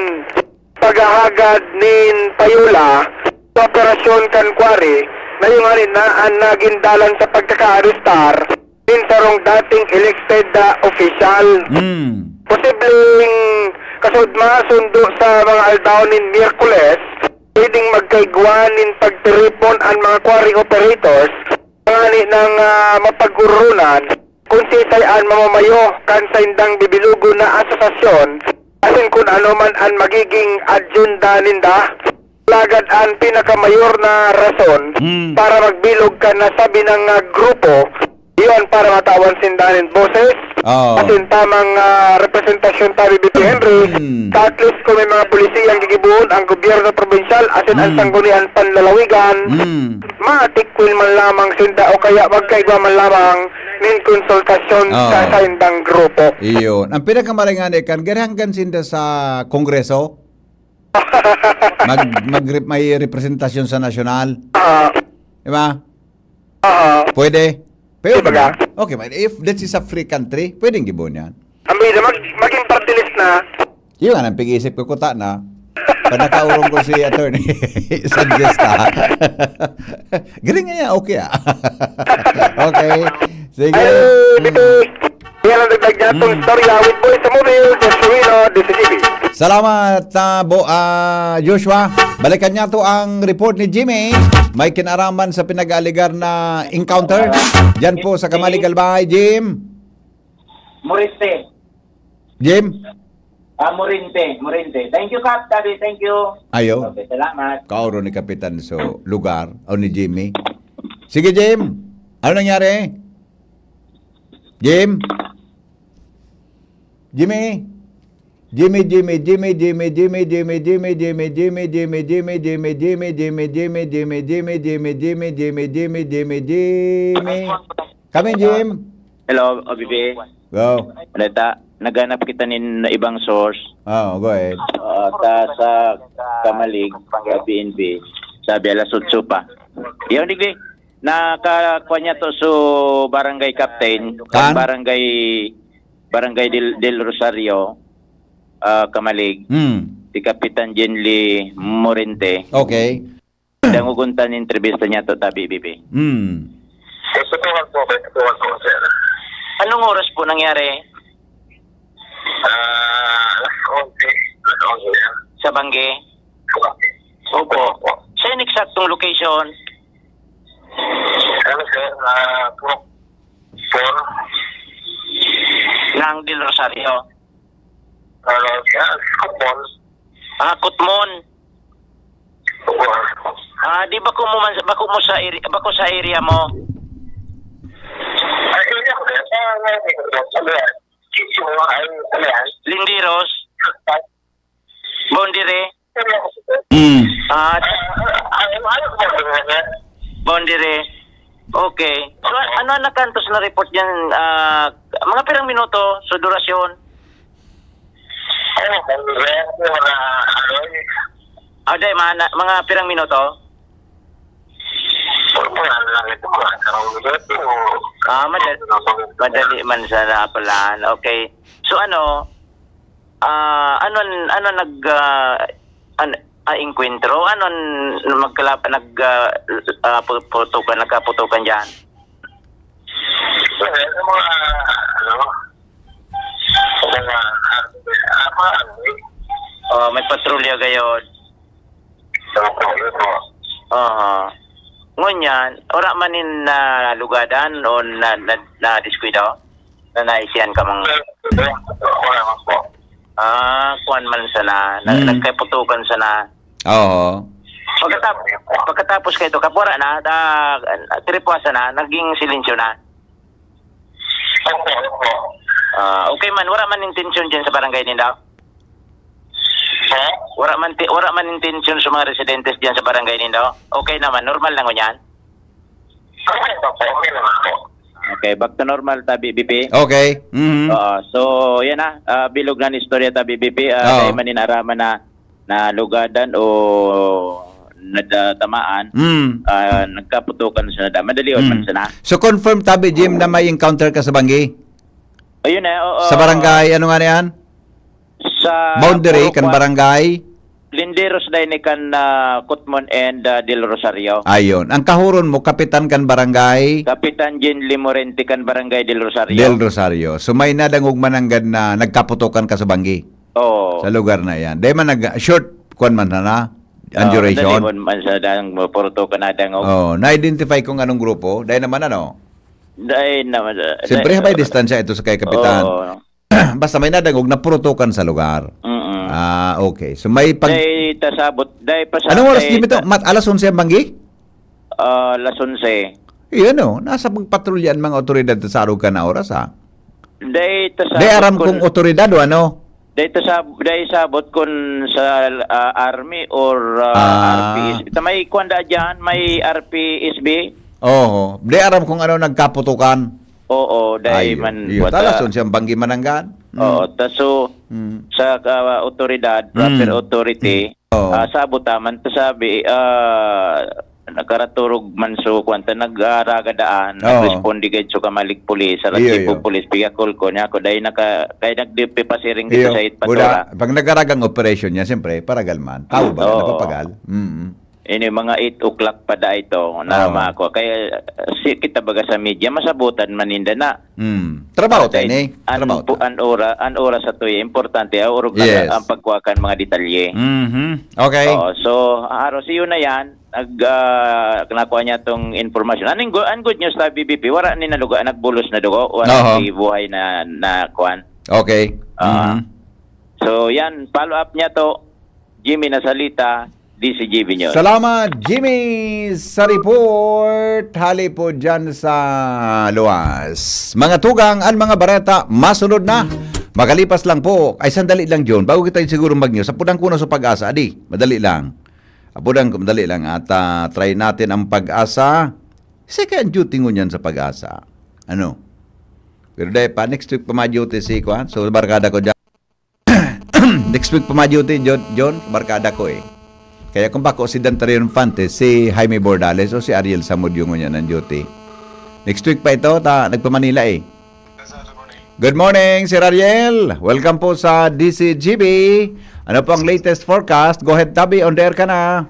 paghahagad nin Payula sa operasyon Kankwari na yung na ang naging dalan sa pagkaka-arestar din sarong dating elected official. Posibleng kasudma sundo sa mga aldawnin Miyerkules, pwedeng magkaigwanin pagtiripon ang mga quarry operators ngani ng mapag-urunan kung sisayaan mamamayo kan sa indang bibilugo na asosasyon asin kung ano man ang magiging agenda ninda. Lagad ang pinakamayor na rason para magbilog ka na sabi ng grupo iyon para matawan sindanin boses asin tamang representasyon tabi BP Henry sa at least kung may mga pulisiyang gigibuon ang gobyerno probinsyal asin ang sanggunian panlalawigan matikwil man lamang sinda o kaya magkaigwa man lamang nin konsultasyon sa indang grupo. Iyon. Ang pinakamaringan ikan, garanggan sinda sa Kongreso? May representasyon sa nasyonal? Diba? Pwede? Pero Diba? okay, but if this is a free country, pwedeng gibon yan. Ambi na maging party list na. Yung nga, pag-iisip ko kuta na, pag nakaurong ko si attorney, suggest na. Galing nga yan, okay Okay. Sige. Yan ang dagdag niya itong storya with Boy sa Mobile, Joshua, DCGB. Salamat, Joshua. Balikan niya to ang report ni Jimmy. May kinaraman sa pinag-aligar na encounter. Diyan po sa Kamalig Albay, Jim. Morinte. Jim? Morinte. Thank you, Kap. Daddy, thank you. Ayo. Okay, salamat. Kauro ni Kapitan so lugar o ni Jimmy. Sige, Jim. Ano nangyari? Jim? Jimmy? Jimmy. Come in, Jim. Hello, OBB. Go. Naghanap kita nin ibang source Oh, go ahead. sa Kamalig, sa BNB, sabi alas 8 pa. Yung digdi, nakakuha niya to so barangay captain, Kan? barangay del Rosario, Kamalig, si Kapitan Jenly Morente. Okay. Danguguntan intervista niya to tabi bibi. Tutukan po, sir. Anong oras po nangyari Okay. sa Bangge? Opo. Saan eksaktong location? Ano, sir? Ng Del Rosario. Kupon. Kutmon. Di ba bako mo sa area, bako sa area mo? Lindiros, Bondire, Bondire. Okay. So ano nakantos na report diyan mga pirang minuto sa durasyon? Day mga pirang minuto? Madali man sana pala. Okay. So ano encuentro? Nagkaputukan diyan? May patrolya gayod. Ngunyan, ora manin na lugadan o na diskuido? Na naisiyan ka mang... kuwan man sana. Nagkaputukan sana. Oo. Pagkatapos kayo, kapura na, tripwasa na, naging silensyo na. Okay man, wala man intensyon dyan sa barangay nindaw? Wala man intensyon sa mga residentes dyan sa barangay nindaw? Okay naman, normal lang o yan? Okay, back to normal tabi BP. Okay. So yan na, bilog na ni istorya tabi BP. Dahil maninaraman na lugadan o nadatamaan, nagkaputukan sa nada. Madali man sana. So confirm tabi Jim na may encounter ka sa Banggi? Ayun na. Sa barangay, ano nga na yan? Sa Boundary, kan barangay? Linderos dahil ni kan Kutmon and Del Rosario. Ayon. Ang kahuron mo, kapitan kan barangay? Kapitan Jenly Morente kan barangay Del Rosario. Del Rosario. So may nadangog mananggad na nagkaputukan ka sa Banggi? Oo. Sa lugar na yan. Dahil man short kwan man na duration? Dahil man sa dang putukan na dangog. Na-identify kung anong grupo? Dahil naman ano? Dahil naman. Siyempre may distansya ito sa kay kapitan. Basta may nadangog na putukan sa lugar. Okay. So may Dahil tasabot. Anong oras din ito? Alas 11 ang Banggi? Alas 11. Iyan nasa pagpatrolyan mga otoridad sa araw ka na oras ha? Dahil aram kung otoridad o ano? Dahil sabot kun sa Army or RPSB. May kwanda dyan, may RPSB. Oo. Aram kung ano nagkaputukan. Oo, dahil man... Talason siyang Banggi mananggan. Oo, taso sa otoridad, proper authority, sabot man, tasabi, nagkaraturog man so kwanta nagragadaan, nagrespondi gayud so Kamalig Pulis, sa Cebu Police, pigakol ko niya ako, dahil nagdipi pasiring dito sa Itpatura. Pag nagaragang operation niya, siyempre, paragal man. Tao ba? Napapagal? Ini mga 8 o'clock pa da ito na ako. Kaya kita baga sa media, masabutan maninda na. Trabaho tayo eh. An ora sa tuyo, importante, urog ang pagkuhakan mga detalye. Okay. So, aros yun na yan, nakuha niya tong informasyon. Ang good news sa BBP, wala ni nalugo, nagbulos na dugo, wala buhay na kuhan. Okay. So, yan, follow up niya to, Jimmy Nasalita, DCGB News. Salamat, Jimmy, sa report. Hali po dyan sa luwas. Mga tugang, ang mga bareta, masunod na. Makalipas lang po. Ay, sandali lang, John. Bago kita siguro mag-news, apudang kuno sa pag-asa. Adi, madali lang. Madali lang. At try natin ang pag-asa. Second duty ngun yan sa pag-asa. Ano? Pero dahil pa, next week pa ma-duty si Kwan. So, barkada ko dyan. Next week pa ma-duty, John, barkada ko eh. Kaya kung bako si Dante Infante, si Jaime Bordales o si Ariel Zamudio niya ng duty. Next week pa ito, nagpa-Manila eh. Good morning, Sir Ariel. Welcome po sa DCGB. Ano po ang latest forecast? Go ahead, Tabi. On the air ka na.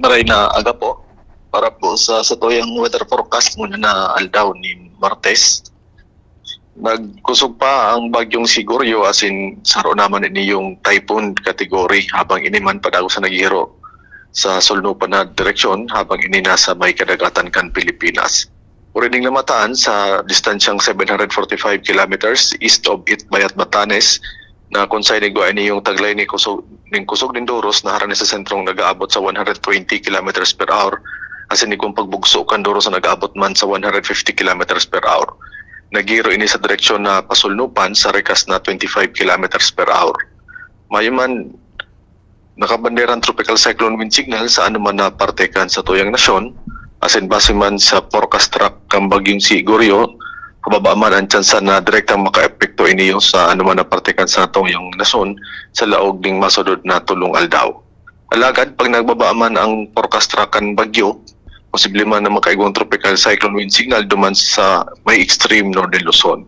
Maray na aga po para po sa tuyang weather forecast muna na aldaw ni Martes. Nagkusog pa ang bagyong Siguryo as in saro naman ini yung typhoon category habang ini man padago sa naghihiro sa sulnupan na direksyon habang ini nasa may kadagatan kan Pilipinas. Urining namataan sa distansyang 745 kilometers east of Itbayat, Batanes na kung saan ini yung taglay ni kusog ng Doros na harani sa sentrong nag-aabot sa 120 kilometers per hour as in kung pagbugso kan Doros na nag-aabot man sa 150 kilometers per hour. Nagiro ini sa direksyon na pasulnupan sa rekas na 25 kilometers per hour. Mayuman nakabanderang tropical cyclone wind signal sa anuman na parte kan sa tuyang nasyon as in base man sa forecast track kang bagyong Siguryo kababa man ang tsansa na direktang maka-epekto iniyo sa anuman na parte kan sa tuyang nasyon sa laog ning masudod na tulong aldaw. Alagad pag nagbaba man ang forecast track kan bagyo posible man na makaigwang tropical cyclone wind signal duman sa may extreme northern Luzon.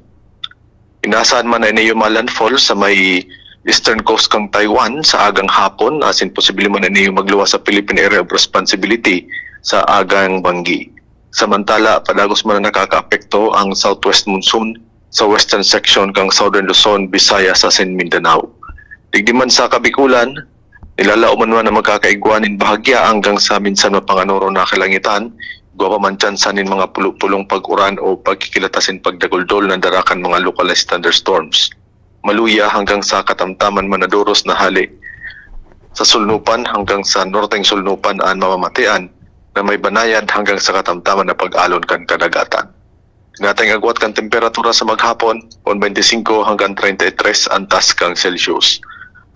Inaasahan man na iniyo landfall sa may eastern coast kang Taiwan sa agang hapon as in posible man na iniyo magluwas sa Philippine Area of Responsibility sa agang Banggi. Samantala, padagos man na nakakaapekto ang southwest monsoon sa western section kang southern Luzon, Visayas, sa Mindanao. Digdi man sa Kabikulan, nilalao man na magkakaigwanin bahagya hanggang sa minsan mapanganoro na kalangitan, gawa man tsansanin mga pulong pag-uran o pagkikilatasin pagdaguldol ng darakan mga localized thunderstorms. Maluya hanggang sa katamtaman manadoros na hali. Sa sulnupan hanggang sa norteng sulnupan ang mamamatian na may banayad hanggang sa katamtaman na pag-alon kan kadagatan. Ngatay agwat kan temperatura sa maghapon, 25 hanggang 33 antas kang Celsius.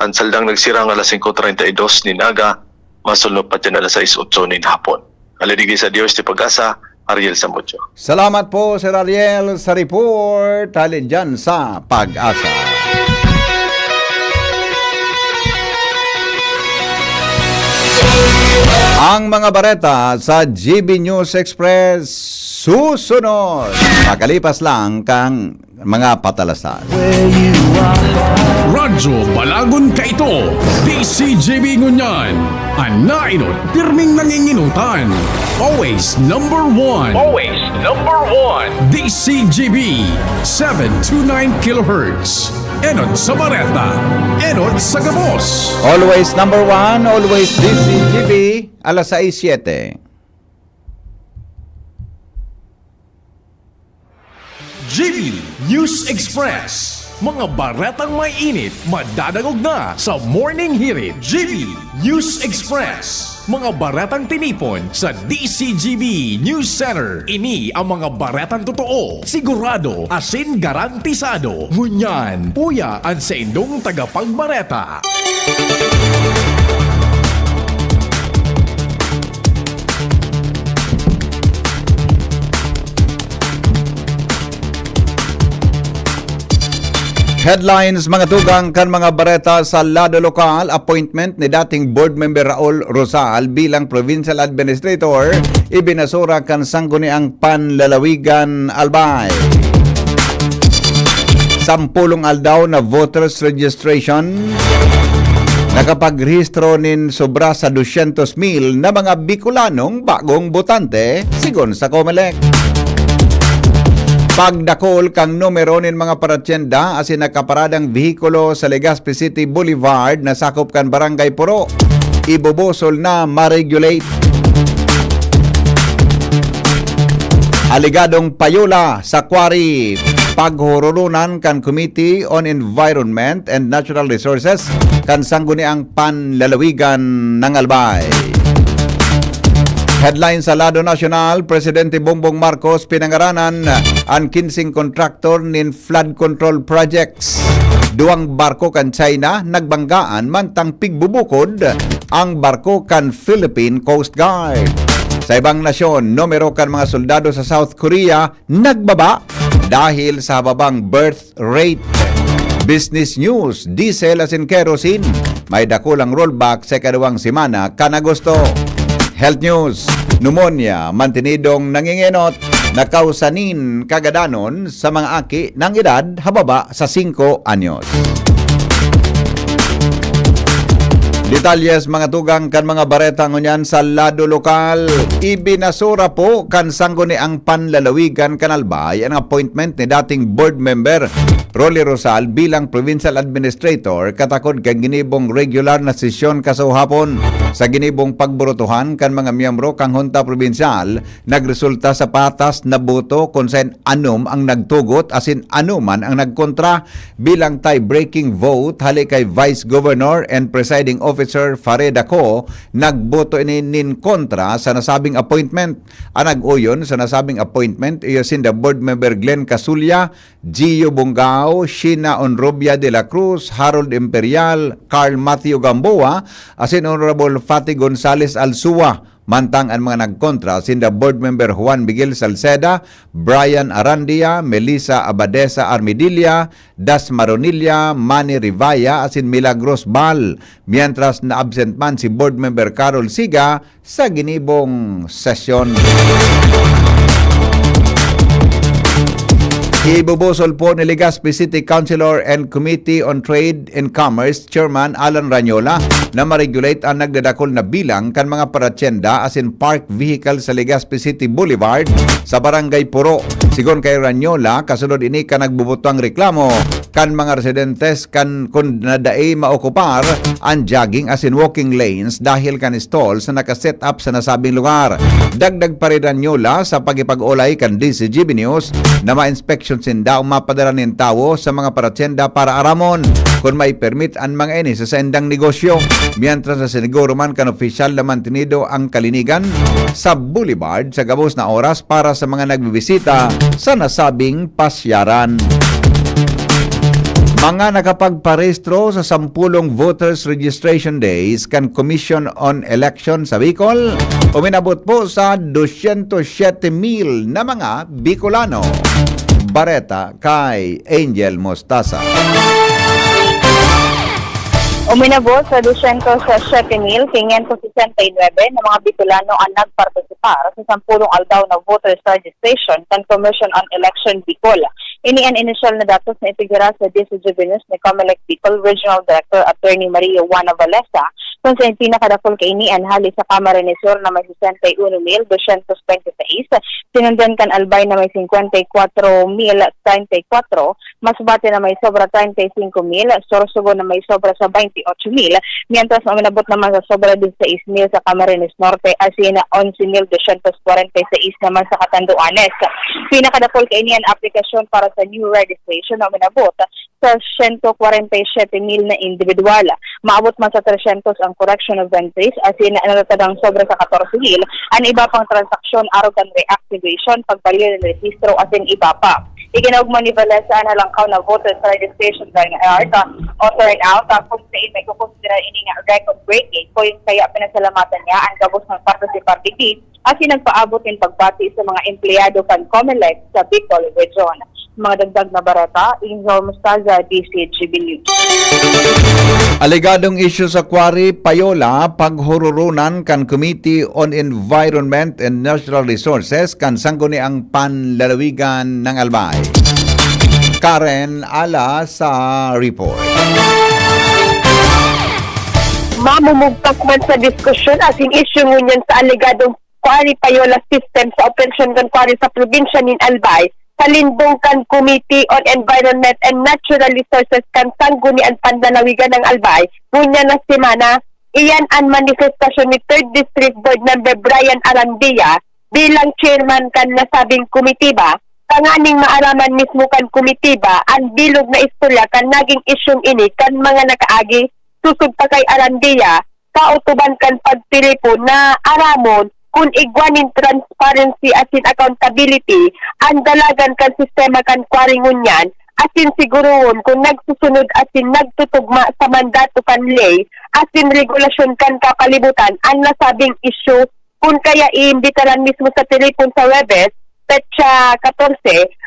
Ang saldang nagsirang alas 5:32 nin aga, masulno pa dyan alas 6:08 nin hapon. Alidigi sa Diyos, ti Pag-asa, Ariel Zamudio. Salamat po, Sir Ariel, sa report. Halin dyan sa Pag-asa. Ang mga bareta sa GB News Express susunod. Makalipas lang kang mga patalasan. Radyo Balagon ka ito, DCGB Ngunyan, anainot, pirming nanginginutan, always number one, DCGB, 729 kHz, enot sa Bareta, enot sa Gabos. Always number one, always DCGB, alas 6:07. GB News Express. Mga baretang may init, madadagog na sa Morning Hirit. GB News Express. Mga baretang tinipon sa DCGB News Center. Ini ang mga baretang totoo, sigurado, asin garantisado. Ngunyan, puya ang sa indong tagapagbareta. Headlines mga tugang kan mga bareta sa lado lokal, appointment ni dating board member Raul Rosal bilang provincial administrator, ibinasura kan sangguniang panlalawigan Albay. 10 aldaw na voters registration, nakapagrehistro nin sobra sa 200,000 na mga Bicolanong bagong botante, sigon sa COMELEC. Pagdakol kang numero nin mga paratyenda asin nakaparadang behikulo sa Legazpi City Boulevard na sakop kan Barangay Puro, ibubusol na ma-regulate. Aligadong payula sa quarry, paghururunan kan Committee on Environment and Natural Resources kan sangguniang panlalawigan ng Albay. Headline sa lado nasyonal, Presidente Bongbong Marcos pinangaranan ang 15 kontraktor nin flood control projects. 2 barko kan China nagbanggaan mantang pigbubukod ang barko kan Philippine Coast Guard. Sa ibang nasyon, numero kan mga soldado sa South Korea nagbaba dahil sa babang birth rate. Business news, diesel asin kerosene may dakulang rollback sa ikaduwang semana kan Agosto. Health news, pneumonia, mantinidong nangingenot, nakausanin kagadanon sa mga aki ng edad hababa sa 5 anyos. Detalyes mga tugang kan mga bareta ngunyan sa lado lokal. Ibinasura po kan sangguni ang panlalawigan kanalbay ang appointment ni dating board member Rolly Rosal bilang provincial administrator katakod kang ginibong regular na sesyon kasauhapon. Sa ginibong pagburutuhan kan mga miyembro kang Hunta Provincial, nagresulta sa patas na boto kung saan anum ang nagtugot asin anuman ang nagkontra bilang tie-breaking vote hali kay Vice Governor and Presiding Officer Farid Ako nagboto ini nin kontra sa nasabing appointment. Ang nag-uyon sa nasabing appointment iyo sinda board member Glenn Casulya, Gio Bungao, Sheena Onrobia de la Cruz, Harold Imperial, Carl Matthew Gamboa, asin Honorable Fatty Gonzales Alsua. Mantang ang mga nagkontra sinda board member Juan Miguel Salceda, Brian Arandia, Melissa Abadesa Armidilla, Das Maronilla, Manny Rivaya asin Milagros Bal. Mientras na absent man si board member Carol Siga sa ginibong sesyon. Ibubusol po ni Legazpi City Councilor and Committee on Trade and Commerce Chairman Alan Ranyola na ma-regulate ang nagdadakol na bilang kan mga paratyenda as in park vehicle sa Legazpi City Boulevard sa Barangay Puro. Sigon kay Ranyola, kasunod ini ka nagbubutang reklamo kan mga residentes kan kung nadaay maokupar ang jogging as in walking lanes dahil kan stalls na nakaset up sa nasabing lugar. Dagdag pa rin Ranyola sa pagipag-ulay kan DCGB News na ma-inspection sinda o mapadala ng tao sa mga paratyenda para aramon kung may permit ang mga ini sa sendang negosyo. Mientras na siniguro man kan opisyal na mantinido ang kalinigan sa boulevard sa gabos na oras para sa mga nagbibisita sa nasabing pasyaran. Mga nakapagparehistro sa 10 Voters Registration Days kan Commission on Election sa Bicol, uminabot po sa 207,000 na mga Bicolano. Bareta kay Angel Mostaza. Uminabot sa 207,569 na mga Bicolano ang nagpartisipar sa 10 aldaw na voters registration ng Commission on Election Bicol. Ini ang initial na datos na ipigura sa DCGB News ni Comelec Bicol Regional Director Attorney Maria Juana Valesa kung sa pinakadakol kainian hali sa Camarines Sur na may 61,226, sinundan kan Albay na may 54,034, Masbate na may sobra 35,000, Sorsogon na may sobra sa 28,000, mientras uminabot naman sa sobra 16,000 sa Camarines Norte asin 11,246 naman sa Catanduanes. Pinakadakol kainian aplikasyon para sa new registration na uminabot sa 147,000 na individual. Maabot man sa 300 ang correction of entries asin natatadang sobra sa 14,000 ang iba pang transaksyon arugan reactivation, pagbaliw ng registro asin iba pa. Iginaugman ni Valesa ang halangkaw na voters registration ng ARTA o turnout kung saan may kukonsidera ini nga record breaking kaya pinasalamatan niya ang gabos ng participability asin nagpaabot ng pagbati sa mga empleyado kan Comelec sa Bicol Region. Mga dagdag na barata, Angel Mostaza, DCGB News. Alegadong issue sa Quarry Payola, paghururunan kan Committee on Environment and Natural Resources kan sangguni ang panlalawigan ng Albay. Karen Ala sa report. Mamumugtak man sa diskusyon as in issue ngunyan sa alegadong Quarry Payola system sa operasyon ng quarry sa probinsya ng Albay sa lindong kan Committee on Environment and Natural Resources kan sanggunian panlalawigan ng Albay ngunya na semana. Iyan ang manifestasyon ni 3rd District Board Member Brian Arandia bilang chairman kan nasabing komitiba. Tanganing maaraman mismo kan komitiba ang bilog na istorya kan naging isyong ini kan mga nakaagi susod pa kay Arandia kautuban kan pagtilipo na aramon kung igwanin transparency asin accountability ang dalagan kan sistema kan kwaringon yan asin siguroon kung nagsusunod asin nagtutugma sa mandato kan lay asin regulasyon kan kapalibutan ang nasabing issue kung kaya iimbitaran mismo sa telepon sa Webes petsa 14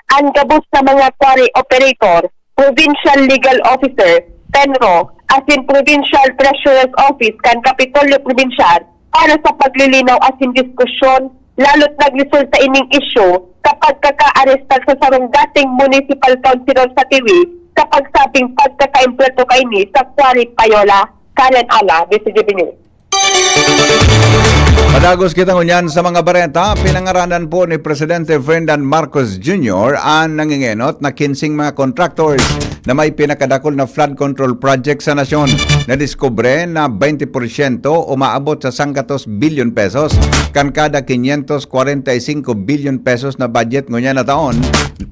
ang gabos na mga quarry operator, provincial legal officer Penro as in Provincial Treasurer's Office kan Kapitolyo Provincial para sa paglilinaw as in diskusyon lalo't nagresulta ining issue kapag kaka-arestar sa sarong dating municipal councilor sa TV kapag sabing pagkaka-impleto kay ni sa Quarry Payola, Karen Ala, BCGB News. Padagos kita ngunyan sa mga bareta, pinangaranan po ni Presidente Ferdinand Marcos Jr. ang nangingenot na 15 mga contractors na may pinakadakol na flood control project sa nasyon. Nadiskubre na 20% umaabot sa 100 billion pesos kan kada 545 billion pesos na budget ngunyan na taon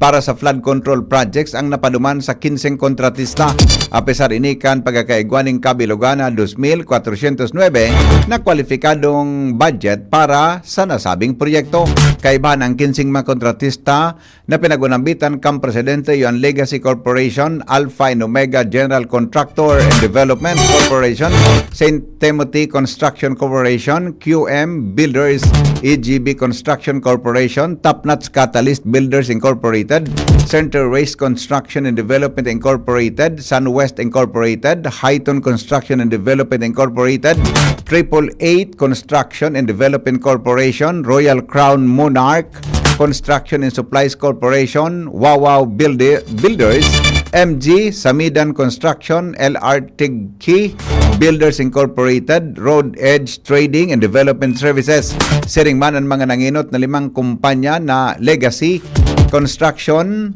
para sa flood control projects ang napaduman sa 15 kontratista. A pesar inikan pagkakaigwaning kabilogana 2,409 na kwalifikadong budget para sa nasabing proyekto. Kaibahan ang 15 mga kontratista na pinagunambitan kang Presidente Yuan Legacy Corporation, Alpha and Omega General Contractor and Development Corporation, St. Timothy Construction Corporation, QM Builders, EGB Construction Corporation, Top Notch Catalyst Builders Incorporated, Center Race Construction and Development Incorporated, SunWest Incorporated, Highton Construction and Development Incorporated, 888 Construction and Development Corporation, Royal Crown Monarch Construction and Supplies Corporation, Wawaw Builders, MG Samidan Construction, LRTG Builders Incorporated, Road Edge Trading and Development Services. Siringman ang mga nanginot na 5 kumpanya na Legacy Construction,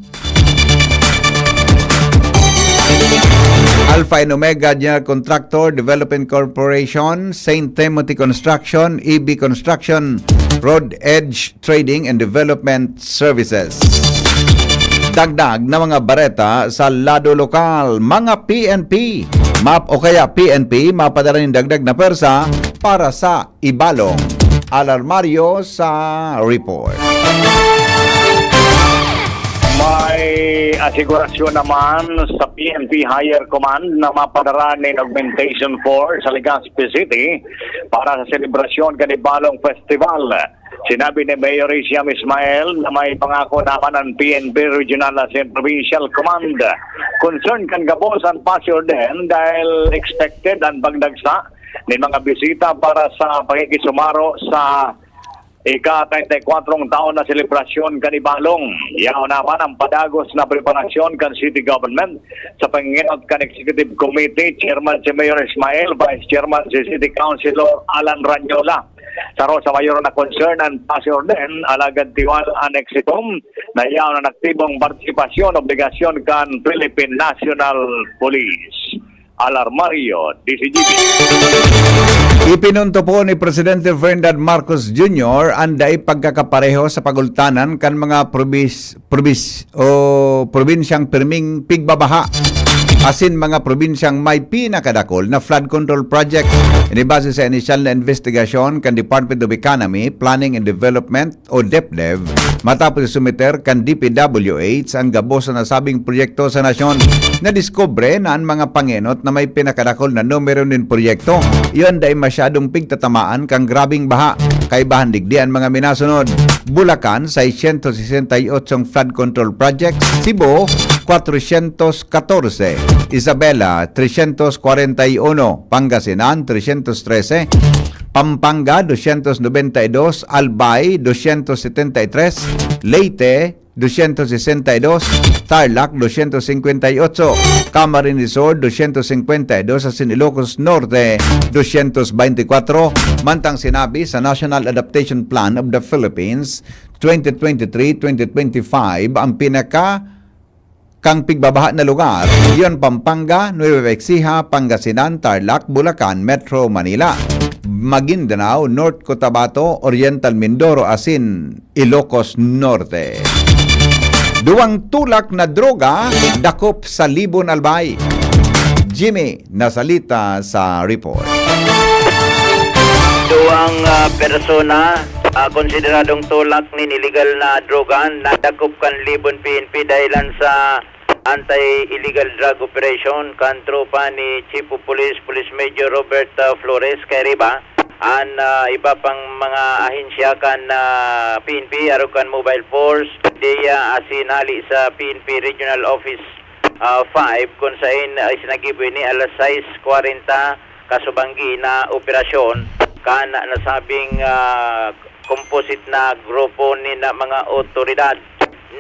Alpha and Omega General Contractor Development Corporation, St. Timothy Construction, EB Construction, Road Edge Trading and Development Services. Dagdag na mga bareta sa lado lokal, mga PNP, MAP o kaya PNP, mapadala ng dagdag na persa para sa Ibalong. Alarmario sa report. May asigurasyon naman sa PNP Higher Command na mapadara ng augmentation force sa Legazpi City para sa selebrasyon Kanibalong Festival. Sinabi ni Mayor Isiam Ismail na may pangako naman ang PNP Regional and Provincial Command. Concern kan gabos ang Paseo din dahil expected ang pagdagsa ng mga bisita para sa pagkikisumaro sa ika-34 taon na selebrasyon Kanibalong. Yaw naman ang padagos na preparasyon kan City Government sa panginginot kan Executive Committee, Chairman si Mayor Ismail, Vice Chairman si City Councilor Alan Ranyola. Saro sa mayor na concern ang Paseo din, alagad tiwal ang exitum na yaw na naktibong partisipasyon, obligasyon kan Philippine National Police. Alarmario, DCGB. Ipinunto po ni Presidente Ferdinand Marcos Jr. ang daig pagkakapareho sa pagultanan kan mga probinsyang pirming pigbabaha. Asin mga probinsyang may pinakadakol na flood control project. Inibase sa initial na investigasyon kan Department of Economy, Planning and Development o DepDev matapos sumiter kan DPWH ang gabos sa nasabing proyekto sa nasyon. Nadiskubre na ang mga pangenot na may pinakadakol na numero ng proyekto. Iyon dahil masyadong pigtatamaan kang grabing baha. Kaibahan digdian mga minasunod. Bulacan, 668 flood control projects. Cebu, 414. Isabela, 341. Pangasinan, 313. Pampanga, 292. Albay, 273. Leyte, 262. Tarlac, 258. Camarines Sur, 252. Sa Ilocos Norte, 224. Mantang sinabi sa National Adaptation Plan of the Philippines 2023-2025, ang kang pigbabaha na lugar, iyon Pampanga, Nueva Ecija, Pangasinan, Tarlac, Bulacan, Metro Manila, Maguindanao, North Cotabato, Oriental Mindoro, asin Ilocos Norte. Duwang tulak na droga dakop sa Libon, Albay. Jimmy nasalita sa report. Duwang persona konsideradong tulak ni illegal na droga nadakop kan Libon PNP dahilan sa anti-illegal drug operation kan tropa ni Chief of Police Major Robert Flores kay Riba an iba pang mga ahensya kan PNP arukan mobile force diya asinali sa PNP Regional Office 5 kung saan sinagiboy ni alas 6:40 kasubanggi na operasyon kana nasabing composite na grupo ni na mga otoridad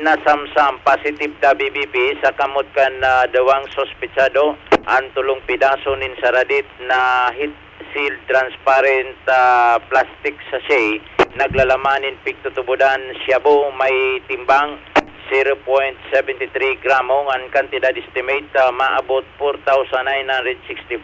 na samsam positive da BBP sa kamot kan dawang sospechado ang tulong pidaso nin saradit na heat seal transparent plastic sachet naglalamanin pigtutubudan shabu may timbang 0.73 gramo ang kantidad estimate maabot 4,964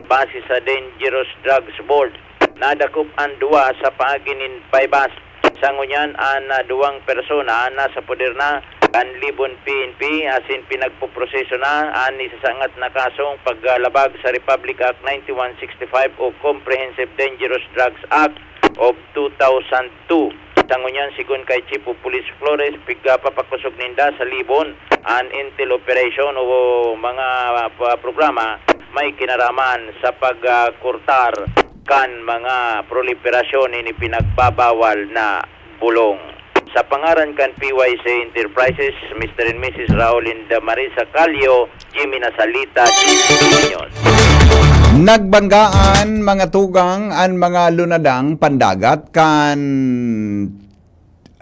base sa Dangerous Drugs Board. Nadakop ang duwa sa paaginin paybas. Sa ngunyan ang duwang persona nasa poder na ang libon PNP asin pinagpuproseso na ang isasangat na kasong paglalabag sa Republic Act 9165 o Comprehensive Dangerous Drugs Act of 2002. Tangunyan sigun kay Chief of Police Flores papakusog ninda sa libon an intel operation o mga programa may kinaraman sa pagkurtar kan mga proliferasyon ni pinagbabawal na bulong. Sa pangaran kan PYC Enterprises, Mr. and Mrs. Raulinda Marisa Calio, Jimmy Nasalita, News. Nagbanggaan mga tugang ang mga lunadang pandagat kan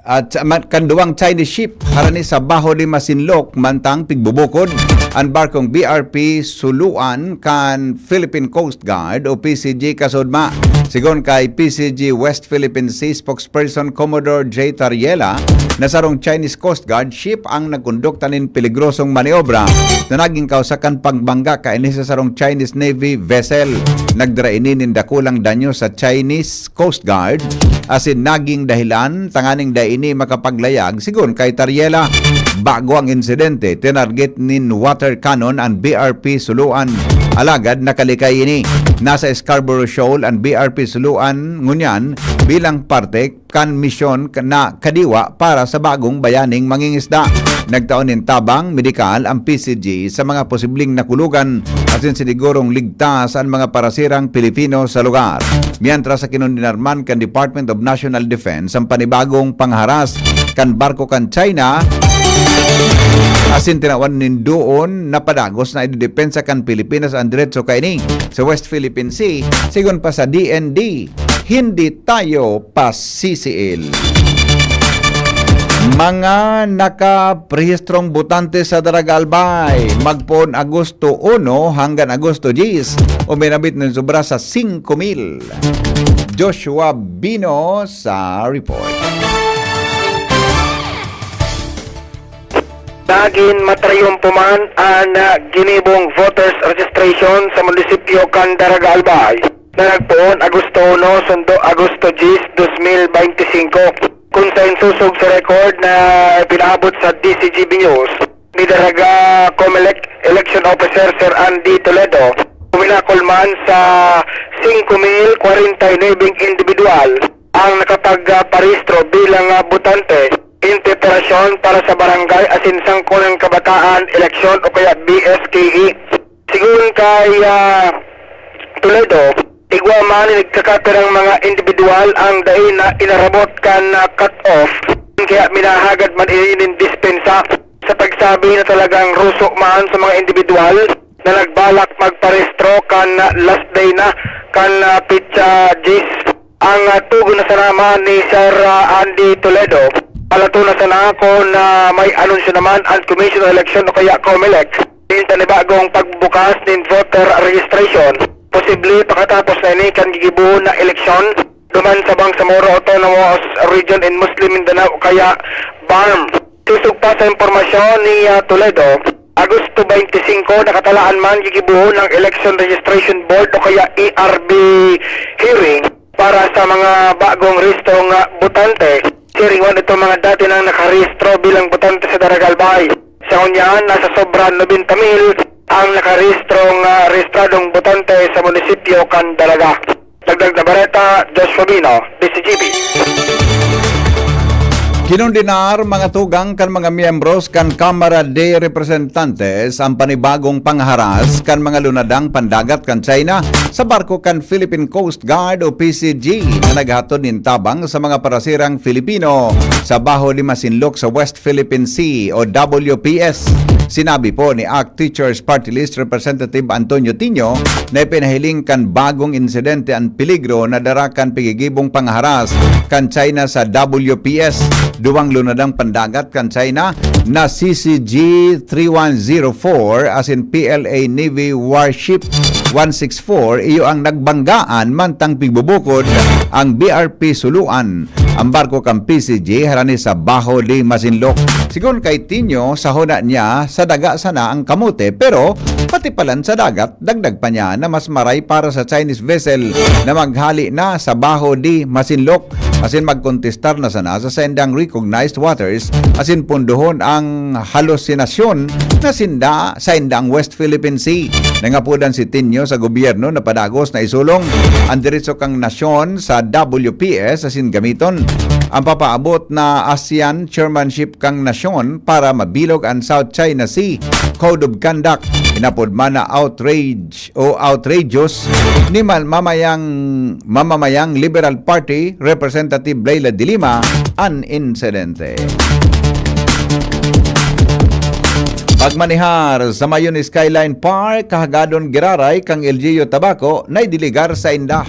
at kan duwang Chinese ship harani sa Baho de Masinloc mantang pigbubukod ang barkong BRP Suluan kan Philippine Coast Guard o PCG kasudma. Sigon kay PCG West Philippine Sea spokesperson Commodore J. Tariela, nasarong Chinese Coast Guard ship ang nagkondukta nin peligrosong maniobra na naging kausakan pagbangga kaini sa sarong Chinese Navy vessel. Nagdara ini nin dakulang danyo sa Chinese Coast Guard asin naging dahilan tanganing daini makapaglayag. Sigon kay Tariela, bago ang insidente, tinarget nin water cannon ang BRP Suluan. Alagad nakalikay ini. Nasa Scarborough Shoal ang BRP Suluan ngunyan bilang parte kan misyon na kadiwa para sa bagong bayaning mangingisda. Nagtaon nin tabang medikal ang PCG sa mga posibleng nakulugan asin sinigurong ligtas ang mga parasirang Pilipino sa lugar. Mientras sa kinundinarman kan Department of National Defense ang panibagong pangharas kan barko kan China asin tinawan nin doon na padagos na ididepensa kan Pilipinas ang diretso kaini sa West Philippine Sea. Sigon pa sa DND, hindi tayo pasisil. Mga nakaprehistrong butante sa Daragalbay magpon Agosto 1 hanggang Agosto 10 o minabit ng sobra sa 5,000. Joshua Bino sa report. Naging matrayumpuman ang ginibong voters registration sa munisipyo kan Daragalbay na nagpoon Agosto 1 sundo Agosto 10, 2025. Kung sa insusog sa record na pinaabot sa DCGB News ni Daraga Comelec Election Officer Sir Andy Toledo, uminakulman sa 5,049 individual ang nakapagparehistro bilang butante in preparasyon para sa barangay asin sangkunang kabataan eleksyon o kaya BSKE. Sigun kay Toledo, igwa man nagkakatirang mga individual ang dahi na inarabot kan cut-off kaya minahagad man inin dispensa sa pagsabi na talagang rusok man sa mga individual na nagbalak magparehistro kan last day na kan pitsa Gis. Ang tugon na sanama ni Sir Andy Toledo, alato na sana ako na may anunsyo naman ang Commission on Election o kaya COMELEC yung tanibagong pagbukas ng voter registration. Posible pagkatapos na ini kan gigibuon na eleksyon duman sa Bangsamoro Autonomous Region in Muslim Mindanao o kaya BARM. Susug pa sa impormasyon ni Toledo, Agosto 25 nakatalaan man gigibuon ng Election Registration Board o kaya ERB hearing para sa mga bagong rehistrong butante. Siringon ito mga dati nang nakarehistro bilang butante sa Daragalbay. Sa unyan, nasa sobra 90,000 ang nakarehistrong rehistradong butante sa munisipyo kan Dalaga. Dagdag na Bareta, Joshua Bino, DCGB. Kinundinar mga tugang kan mga miyembros kan Kamara de Representantes ang panibagong pangharas kan mga lunadang pandagat kan China sa barko kan Philippine Coast Guard o PCG na naghatod nin tabang sa mga parasirang Filipino sa Baho de Masinloc sa West Philippine Sea o WPS. Sinabi po ni ACT Teachers Party List Representative Antonio Tino na ipinahiling kan bagong insidente ang peligro na darakan pigigibong pangharas kan China sa WPS. Duwang lunadang pandagat kan China na CCG 3104 as in PLA Navy Warship 164 iyo ang nagbanggaan mantang pigbubukod ang BRP Suluan. Ang barko kang PCG harani sa Baho de Masinloc. Sigon kay Tino, sa huna niya sa daga sana ang kamote pero pati palan sa dagat dagdag pa niya na mas maray para sa Chinese vessel na maghali na sa Baho de Masinloc. Asin magkontestar na sana sa sendang recognized waters asin punduhon ang halusinasyon na sa indang West Philippine Sea. Nangapudan si Tino sa gobyerno na padagos na isulong ang diretso kang nasyon sa WPS asin gamiton ang papaabot na ASEAN chairmanship kang nasyon para mabilog ang South China Sea Code of Conduct. Inapod man na outrage o outrageous ni mamamayang Liberal Party Representative Leila de Lima an insidente. Pagmanihar sa Mayon Skyline Park, kahagadon giraray kang LGU Tabaco na idiligar sa indah.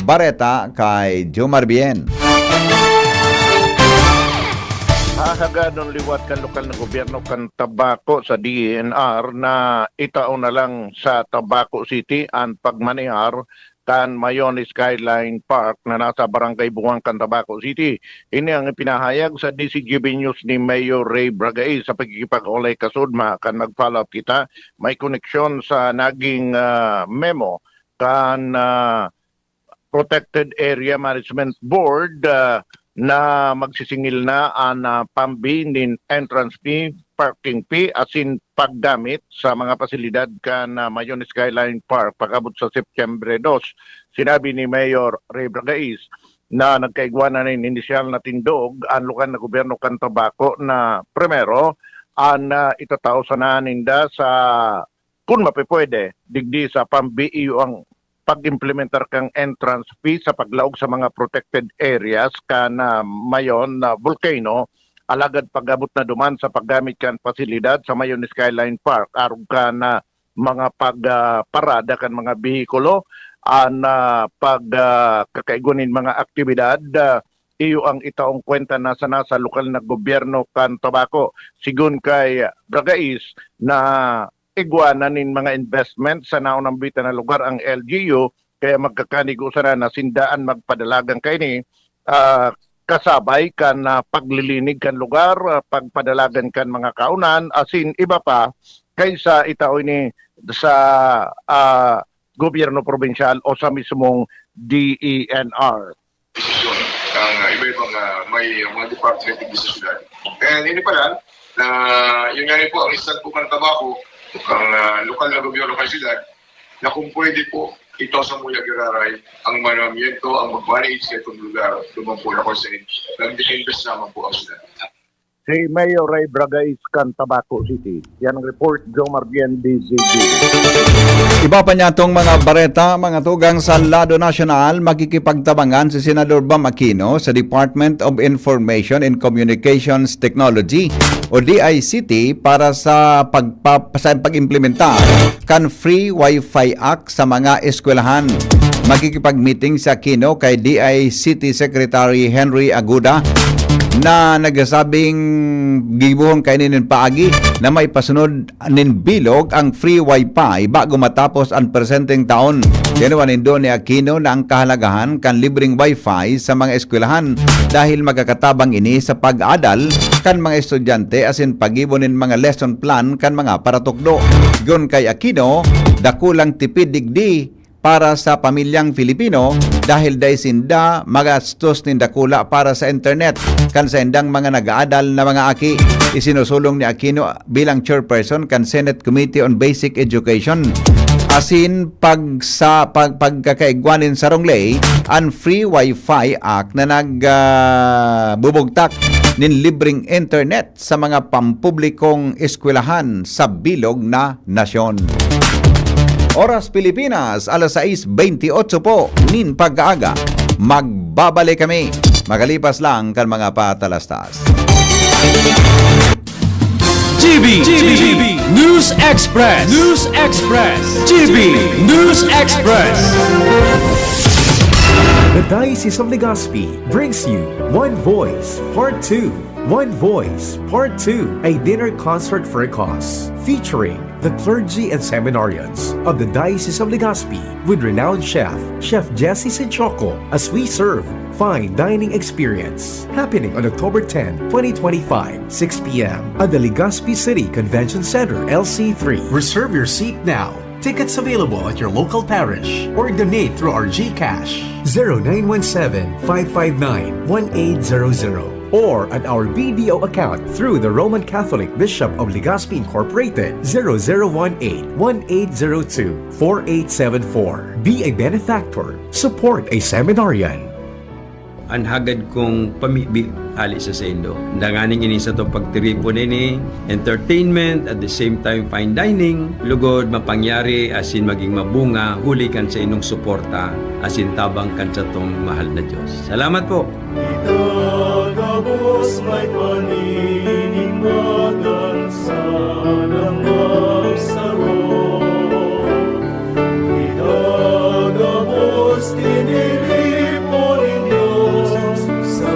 Bareta kay Jomar Bien. Hahagadon liwat kan lokal na gobyerno kan Tabaco sa DENR na itao na lang sa Tabaco City ang pagmanihar kan Mayon Skyline Park na nasa Barangay Buwang kan Tabaco City. Ini ang ipinahayag sa DCGB News ni Mayor Ray Bragais sa pagkikipag-ulay kasudma kan nag-follow up kita. May koneksyon sa naging memo kan Protected Area Management Board na magsisingil na ang pambinin entrance fee, parking fee, asin paggamit sa mga pasilidad kan Mayon Skyline Park pagabot sa September 2. Sinabi ni Mayor Ray Bragais na nagkaigwanan ng inisyal na tindog ang lokal na gobyerno kan Tabaco na primero ang itatao sa naninda sa kung mapipwede digdi sa pambiyo ang pag-implementar kang entrance fee sa paglaog sa mga protected areas kana mayon na volcano alagad pagabot na duman sa paggamit kan pasilidad sa Mayon Skyline Park arog ka na mga pagparada kan mga behikulo an pagkakaigunin mga aktibidad iyo ang itaong kwenta na sana sa lokal na gobyerno kan Tabaco. Sigun kay Bragais na igwananin mga investment sa naunang bitan na lugar ang LGU kaya magkakanigusan na sindaan magpadalagang kaini kasabay kan paglilinig kan lugar, pagpadalagan kan mga kaunan asin iba pa kaysa itao ini sa gobyerno provinsyal o sa mismong DENR. Ang iba-ibang may mga department din sa syudad. And hindi pa lang na yun nga rin po ang isang po ng Tabaco ang lokal na gobyerno ng syudad na kung pwede po ito sa Muya Giraray ang manamiento, ang mag-manage sa itong lugar lumang po na ko sa inyo. Nag-invest naman po ang syudad. Si Mayor Ray Bragais kan Tabaco City. Yan ang report, Jomar Bien, DZG. Iba pa niya itong mga bareta, mga tugang sa Lado Nacional, makikipagtabangan si Senador Bam Aquino sa Department of Information and Communications Technology o DICT para sa pag-implementar kan Free Wi-Fi Act sa mga eskwelahan. Makikipag-meeting si Aquino kay DICT Secretary Henry Aguda na nagsasabing gibuhong kainin paagi na may pasunod nin bilog ang free wifi bago matapos ang presenteng taon. Kinuwanin doon ni Aquino na ang kahalagahan kan libreng wifi sa mga eskwelahan dahil magkakatabang ini sa pag-adal kan mga estudyante asin pagibonin mga lesson plan kan mga paratukdo. Gun kay Aquino, dakulang tipid digdi para sa pamilyang Filipino dahil dahil sinda magastos ni dakula para sa internet kan sa indang mga nag-aadal na mga aki. Isinusulong ni Aquino bilang chairperson kan Senate Committee on Basic Education. Asin pagkakaigwanin sa Ronglay ang Free Wi-Fi Act na nagbubugtak nin libreng internet sa mga pampublikong eskwelahan sa bilog na nasyon. Oras Pilipinas, alas 6:28 po, nin pagkaaga. Magbabalik kami. Magalipas lang kan mga patalastas. GB News Express. GB News Express. The Diocese of Legazpi brings you One Voice Part 2. One Voice Part 2, a dinner concert for a cause, featuring the clergy and seminarians of the Diocese of Legazpi with renowned Chef Jesse Senchoco, as we serve fine dining experience, happening on October 10, 2025, 6 p.m. at the Legazpi City Convention Center, LC3. Reserve your seat now. Tickets available at your local parish or donate through our GCash 0917-559-1800 or at our BDO account through the Roman Catholic Bishop of Legazpi Incorporated 0018-1802-4874. Be a benefactor. Support a seminarian. Anhagad kong pamibi ali sa sendo. Danganing ini sa to pagtiripo nini, entertainment at the same time fine dining, lugod mapangyari asin maging mabunga huli kan sa inong suporta asin tabang kan sa tong mahal na Diyos. Salamat po. Itagabos may paninimagan sana magsaro. Itagabos tiniripo ninyo sa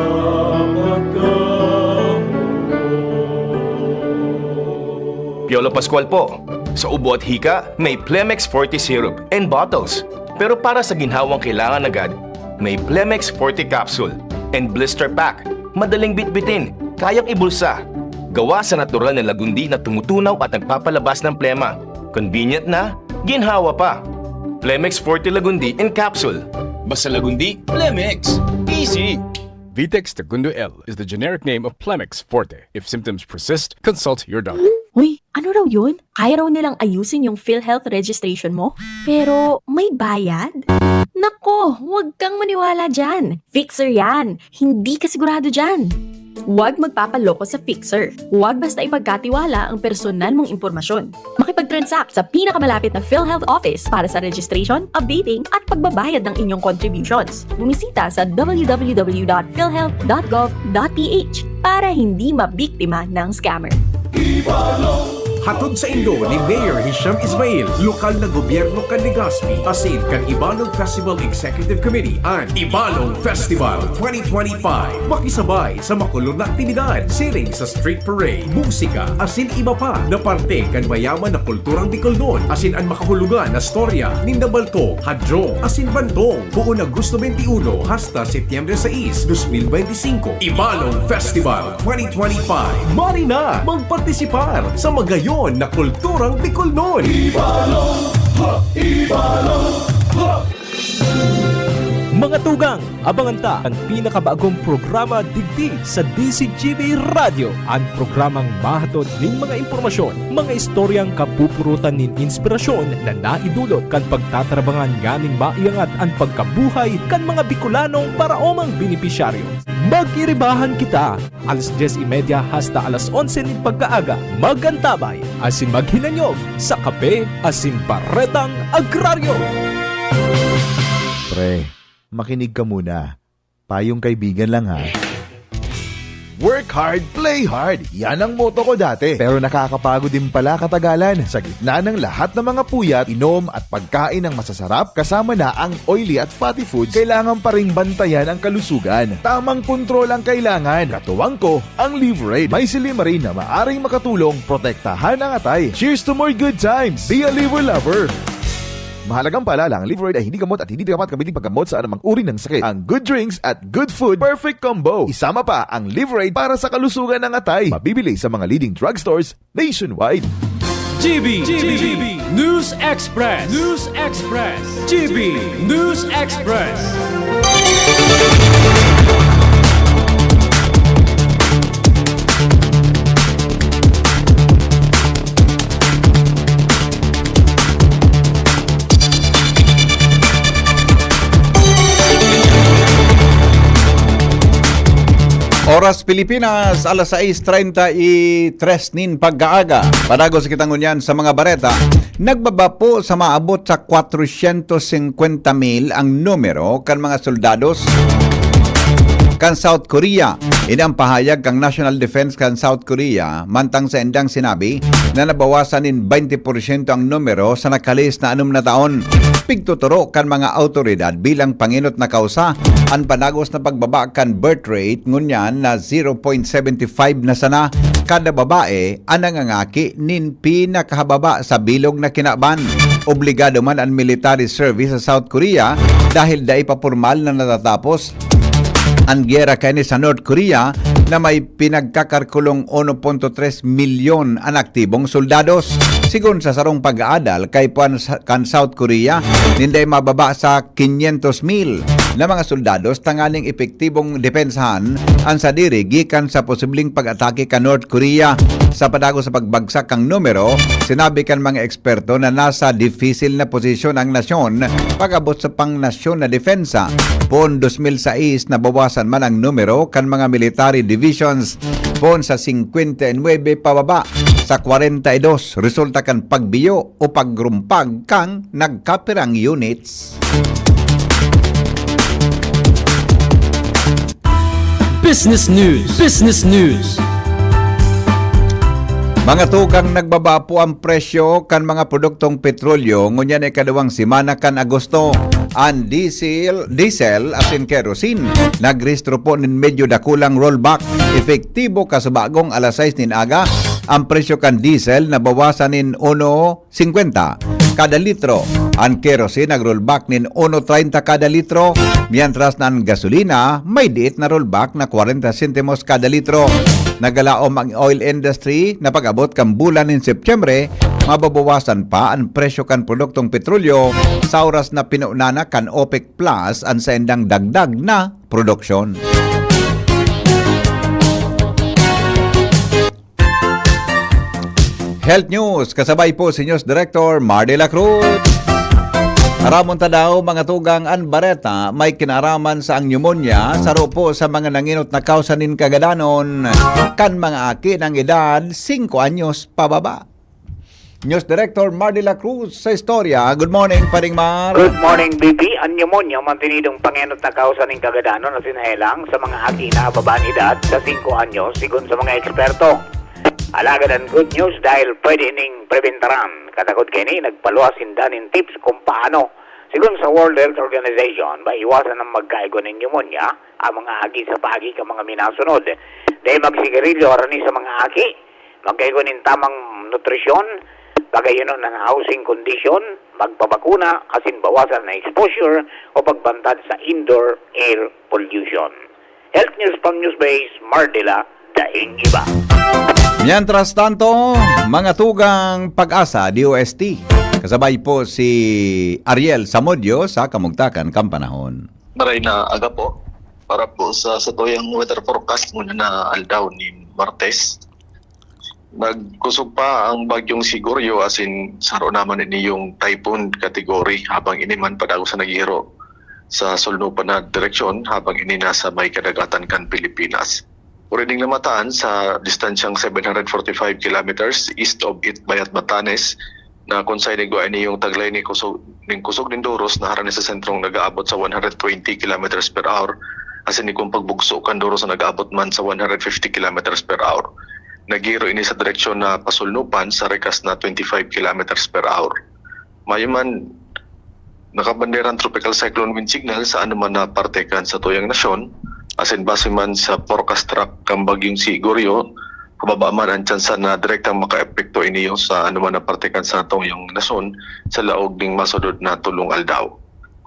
pagkamo. Piolo Pascual po. Sa ubo at hika, may Plemex Forte syrup and bottles. Pero para sa ginhawang kailangan agad, may Plemex Forte capsule and blister pack. Madaling bitbitin, kayang ibulsa. Gawa sa natural na lagundi na tumutunaw at nagpapalabas ng plema. Convenient na, ginhawa pa. Plemex Forte Lagundi in capsule. Basta lagundi, Plemex. Easy! Vitex Segundo L is the generic name of Plemex Forte. If symptoms persist, consult your doctor. Uy, ano raw yun? Kaya raw nilang ayusin yung PhilHealth registration mo? Pero may bayad? Nako, huwag kang maniwala dyan. Fixer yan. Hindi ka sigurado dyan. Huwag magpapaloko sa Fixer. Huwag basta ipagkatiwala ang personal mong impormasyon. Makipag-transact sa pinakamalapit na PhilHealth office para sa registration, updating at pagbabayad ng inyong contributions. Bumisita sa www.philhealth.gov.ph para hindi mabiktima ng scammer. Hatod sa Indo ni Mayor Hisham Ismail, lokal na gobyerno kan Legazpi, asin kan Ibalong Festival Executive Committee ang Ibalong Festival 2025. Makisabay sa makulong na aktibidad, siring sa street parade, musika, asin iba pa na parte kan mayaman na kulturang Bicolnon, asin ang makahulugan na storya ni Nabalto, Hadro, asin Bantong, buong Agosto 21 hasta Setyembre 6, 2025. Ibalong Festival 2025. Mari na magpartisipar sa magayon na kulturang Bicolnon. Ibalong, ha! Ibalong, ha! Mga tugang, abangan ta ang pinakabagong programa digdi sa DCGB Radio. Ang programang mahatod ning mga impormasyon, mga istoryang kapupurutan nin inspirasyon na naidulot kan pagtatrabangan ganing maiangat ang pagkabuhay kan mga Bicolanong paraomang benepisyaryo. Magkiribahan kita, alas 10:30 hasta alas 11 nin pagkaaga. Magantabay, asin maghinanyog sa kape, asin baretang agraryo. Pre, makinig ka muna. Payong kaibigan lang ha. Work hard, play hard. Yan ang motto ko dati. Pero nakakapagod din pala katagalan. Sa gitna ng lahat ng mga puyat, inom at pagkain ng masasarap, kasama na ang oily at fatty foods, kailangan pa ring bantayan ang kalusugan. Tamang kontrol ang kailangan. Katuwang ko, ang Liverade. May silimarin na maaring makatulong protektahan ang atay. Cheers to more good times. Be a liver lover. Mahalagang paalala, ang Liverade ay hindi gamot at hindi dapat kabiling paggamot sa anumang uri ng sakit. Ang good drinks at good food, perfect combo. Isama pa ang Liverade para sa kalusugan ng atay. Mabibili sa mga leading drugstores nationwide. GB News Express. GB News Express. Oras Pilipinas, alas 6:33 nin pagkaaga. Padago sa kitangunyan sa mga bareta, nagbaba po sa maabot sa 450,000 ang numero kan mga soldados kan South Korea. Inang pahayag kang National Defense kan South Korea, mantang sa endang sinabi na nabawasan nin 20% ang numero sa nakalis na 6 na taon. Pigtuturo kan mga autoridad bilang panginot na kausa ang panagos na pagbaba kan birth rate ngunyan na 0.75 na sana kada babae ang nangangaki nin pinakahababa sa bilog na kinaban. Obligado man ang military service sa South Korea dahil dai pa formal na natatapos ang gyera kani sa North Korea na may pinagkakarkulong 1.3 milyon ang aktibong soldados. Sigun sa sarong pag-aadal kay puan kan South Korea, ninday mababa sa 500,000 na mga soldados tanganing epektibong depensahan ang sa diri gikan sa posibleng pag-atake kan North Korea. Sa padago sa pagbagsak kang numero, sinabi kan mga eksperto na nasa difícil na posisyon ang nasyon pag-abot sa pang-nasyon na depensa. Poon 2006 nabawasan man ang numero kan mga military divisions poon sa 59 pababa sa 42 resulta kan pagbiyo o pagrumpag kang nagkapirang units. Business News. Business News. Mga tugang nagbaba po ang presyo kan mga produktong petrolyo ngunyan ay kadawang simana kan Agosto. Ang diesel as in kerosene nagrehistro po nin medyo dakulang rollback. Efektibo kasubagong alas 6 nin aga. Ang presyo kan diesel nabawasan nin 1.50 kada litro. Ang kerosene nag-rollback nin 1.30 kada litro. Mientras na ang gasolina may diit na rollback na 40 centimos kada litro. Nagalaom ang oil industry na pag-abot kang bulan ng Setyembre, mababawasan pa ang presyo kan produktong petrolyo sa oras na pinuunana kan OPEC Plus ang sa endang dagdag na produksyon. Health News, kasabay po si News Director Mar de la Cruz. Aramon ta daw mga tugang ang bareta may kinaraman sa ang pneumonia saro po sa mga nanginot na kausanin kagadanon kan mga aki ng edad 5 anyos pababa. News Director Mar de la Cruz sa istorya. Good morning, Paring Mar. Good morning, BP. Ang pneumonia mantinidong pangenot na kausaning kagadanon na sinahelang sa mga aki na babang edad sa 5 anyos sigun sa mga eksperto. Alagad ang good news dahil pwede ning preventaran. Katakot kini nagpaluasin danin tips kung paano. Sigun sa World Health Organization, maiwasan ang magkaigo ng pneumonia ang mga aki sa pagi ka mga minasunod. Dahil magsigarilyo arani sa mga aki, magkaigo ng tamang nutrisyon, pagayon ng housing condition, magpabakuna, asin bawasan na exposure o pagbantad sa indoor air pollution. Health News pang Newsbase, Mardela, daing iba. Mientras tanto, mga tugang pag-asa DOST. Kasabay po si Ariel Samudio sa Kamugtakan Kampanahon. Maray na aga po para po sa tuyang weather forecast muna na aldaw ni Martes. Nagkusog pa ang bagyong Siguryo as in saro naman ini yung typhoon category habang ini man padago sa naghihiro sa sulnupan na direksyon habang ini nasa may kadagatan kan Pilipinas. Uriding namataan sa distansyang 745 kilometers east of Itbayat, Batanes na kung saan ini yung taglay ni kusog ng Doros na harani sa sentrong nag-aabot sa 120 kilometers per hour as in kung pagbugso kan Doros na nag-aabot man sa 150 kilometers per hour. Nagiro ini sa direksyon na pasulnupan sa rekas na 25 kilometers per hour. Mayo man nakabanderang tropical cyclone wind signal sa anuman na parte kan sa tuyang nasyon. Asin base man sa forecast track kang bagyong Siguryo, kababa man ang tsansa na direktang maka-epekto iniyo sa anuman na partikan sa tuyong nason sa laog ng masudod na tulong aldaw.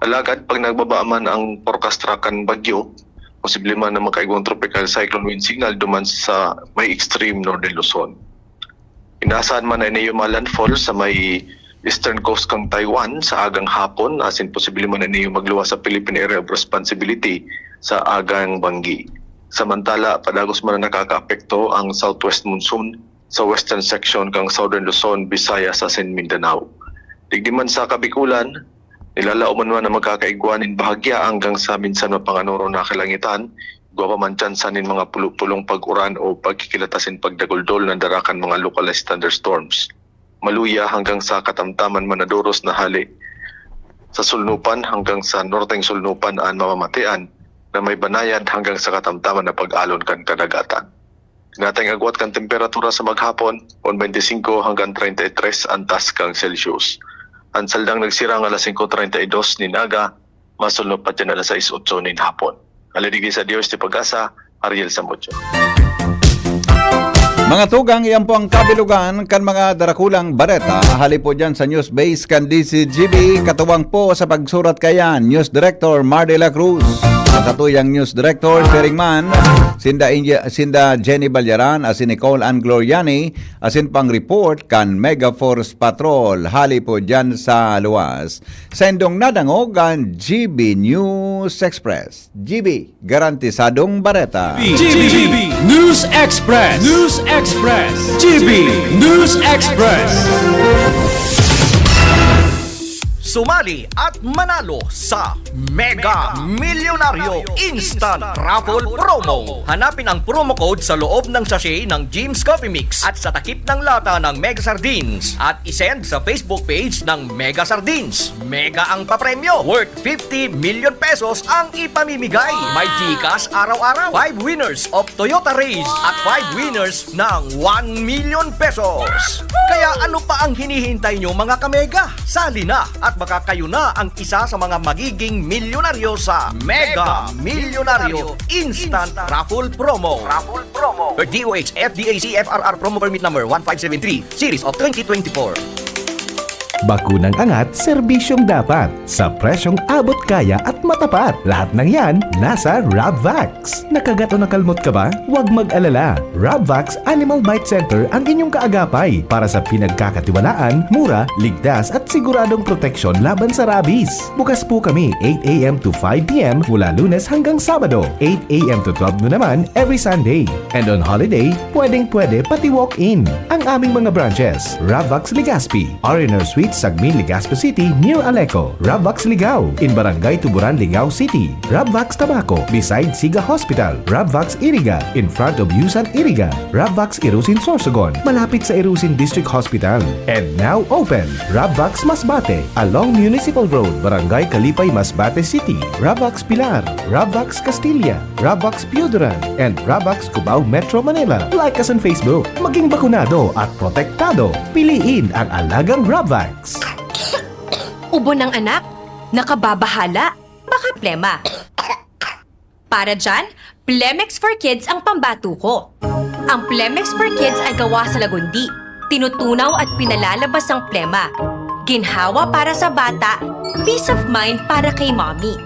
Alagad, pag nagbaba man ang forecast track kan bagyo, posible man na makaigong tropical cyclone wind signal duman sa may extreme northern Luzon. Inaasahan man na iniyo landfall sa may eastern coast kang Taiwan sa agang hapon, asin posible man na iniyo magluwas sa Philippine Area of Responsibility sa agang Banggi. Samantala, padagos man na nakaka-apekto ang southwest monsoon sa western section kang southern Luzon, Visayas, asin Mindanao. Digdi man sa Kabikulan, nilalauman man na magkakaigwanin bahagya hanggang sa minsan mapanganoro na kalangitan, gawa man tsansanin mga pulong pag-uran o pagkikilatasin pagdaguldol ng darakan mga localized thunderstorms. Maluya hanggang sa katamtaman manadoros na hali. Sa sulnupan hanggang sa norteng sulnupan ang mamamatian, na may banayad hanggang sa katamtaman na pag-alon kan kadagatan. Natay agwat kan temperatura sa maghapon 25 hanggang 33 antas kang Celsius. Ang saldang nagsira ng alas 5:32 nin aga, masulno pa dyan alas 6:08 nin hapon. Alidigi sa Diyos ti Pag-asa, Ariel Samudio. Mga tugang, iyan po ang kabilugan kan mga darakulang bareta. Hali po dyan sa News Base kan DCGB. Katuwang po sa pagsurat kayan, News Director Mar de la Cruz. Katuyang News Director, sharing man, Sinda Jenny Balyaran, asin Nicole Ann Gloriani, asin pang report kan Mega Force Patrol. Hali po dyan sa luwas. Sendong nadangog ang GB News Express. GB, garantisadong bareta. GB News Express. News Express. GB News Express. Sumali at manalo sa Mega Milyonaryo Instant Raffle Promo. Hanapin ang promo code sa loob ng sachet ng Jim's Coffee Mix at sa takip ng lata ng Mega Sardines at isend sa Facebook page ng Mega Sardines. Mega ang papremyo, worth 50 million pesos ang ipamimigay. May GCash araw-araw, 5 winners of Toyota Race at 5 winners ng 1 million pesos. Kaya ano pa ang hinihintay nyo mga kamega? Sali na at baka kayo na ang isa sa mga magiging milyonaryo sa Mega Milyonaryo Instant Raffle Promo. Per DOH FDAC FRR Promo Permit Number 1573 Series of 2024. Bakunang angat, serbisyong dapat. Sa presyong abot kaya at matapat. Lahat ng yan, nasa Rabvax. Nakagat o nakalmot ka ba? Huwag mag-alala. Rabvax Animal Bite Center ang inyong kaagapay para sa pinagkakatiwalaan, mura, ligtas at siguradong proteksyon laban sa rabies. Bukas po kami 8 a.m. to 5 p.m. mula Lunes hanggang Sabado. 8 a.m. to 12 noon naman every Sunday. And on holiday, pwedeng-pwede pati walk-in. Ang aming mga branches, Rabvax Legazpi, R&R Suite Sagmin, Legazpi City, near Aleco. Rabvax Ligao, in Barangay Tuburan, Ligao City. Rabvax Tabaco, beside Siga Hospital. Rabvax Iriga, in front of Yusan Iriga. Rabvax Irusin Sorsogon, malapit sa Irusin District Hospital. And now open, Rabvax Masbate, along Municipal Road, Barangay Kalipay, Masbate City. Rabvax Pilar, Rabvax Castilla, Rabvax Piuduran, and Rabvax Cubao Metro Manila. Like us on Facebook. Maging bakunado at protektado. Piliin ang alagang Rabvax. Ubo ng anak, nakababahala, baka plema. Para dyan, Plemex for Kids ang pambato ko. Ang Plemex for Kids ay gawa sa lagundi, tinutunaw at pinalalabas ang plema. Ginhawa para sa bata, peace of mind para kay mommy.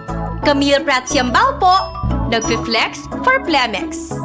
Camille Prats Yambao po, nagfi-flex for Plemex.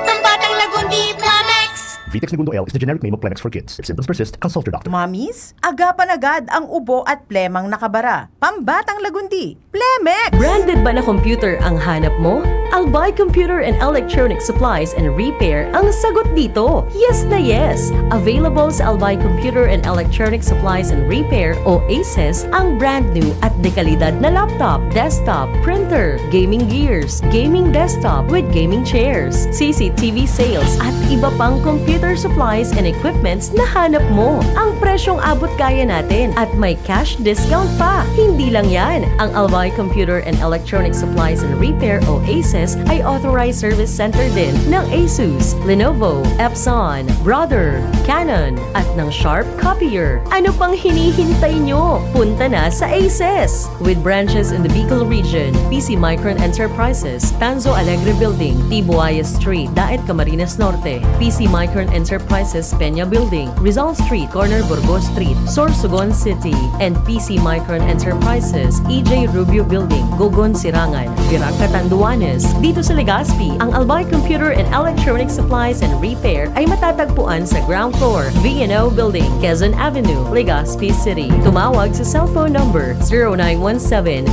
Pambatang lagundi, Plemex! Vitex Segundo L is the generic name of Plemex for kids. If symptoms persist, consult your doctor. Mommies, agapan agad ang ubo at plemang nakabara. Pambatang lagundi, Plemex! Branded ba na computer ang hanap mo? Albay Computer and Electronic Supplies and Repair ang sagot dito. Yes na yes! Available sa Albay Computer and Electronic Supplies and Repair o ACES ang brand new at dekalidad na laptop, desktop, printer, gaming gears, gaming desktop with gaming chairs, CCTV sales at iba pang computer supplies and equipments na hanap mo. Ang presyong abot kaya natin at may cash discount pa. Hindi lang yan. Ang Albay Computer and Electronic Supplies and Repair o ACES ay authorized service center din ng ASUS, Lenovo, Epson, Brother, Canon at ng Sharp Copier. Ano pang hinihintay nyo? Punta na sa ACES! With branches in the Bicol region, PC Micron Enterprises, Tanzo Alegre Building, Tibuaya Street, Daet Camarines Norte, PC Micron Enterprises, Peña Building, Rizal Street, Corner Burgos Street, Sorsogon City, and PC Micron Enterprises, EJ Rubio Building, Gogon Sirangan, Virac Catanduanes. Dito sa Legazpi, ang Albay Computer and Electronic Supplies and Repair ay matatagpuan sa ground floor, V&O Building, Quezon Avenue, Legazpi City. Tumawag sa cellphone number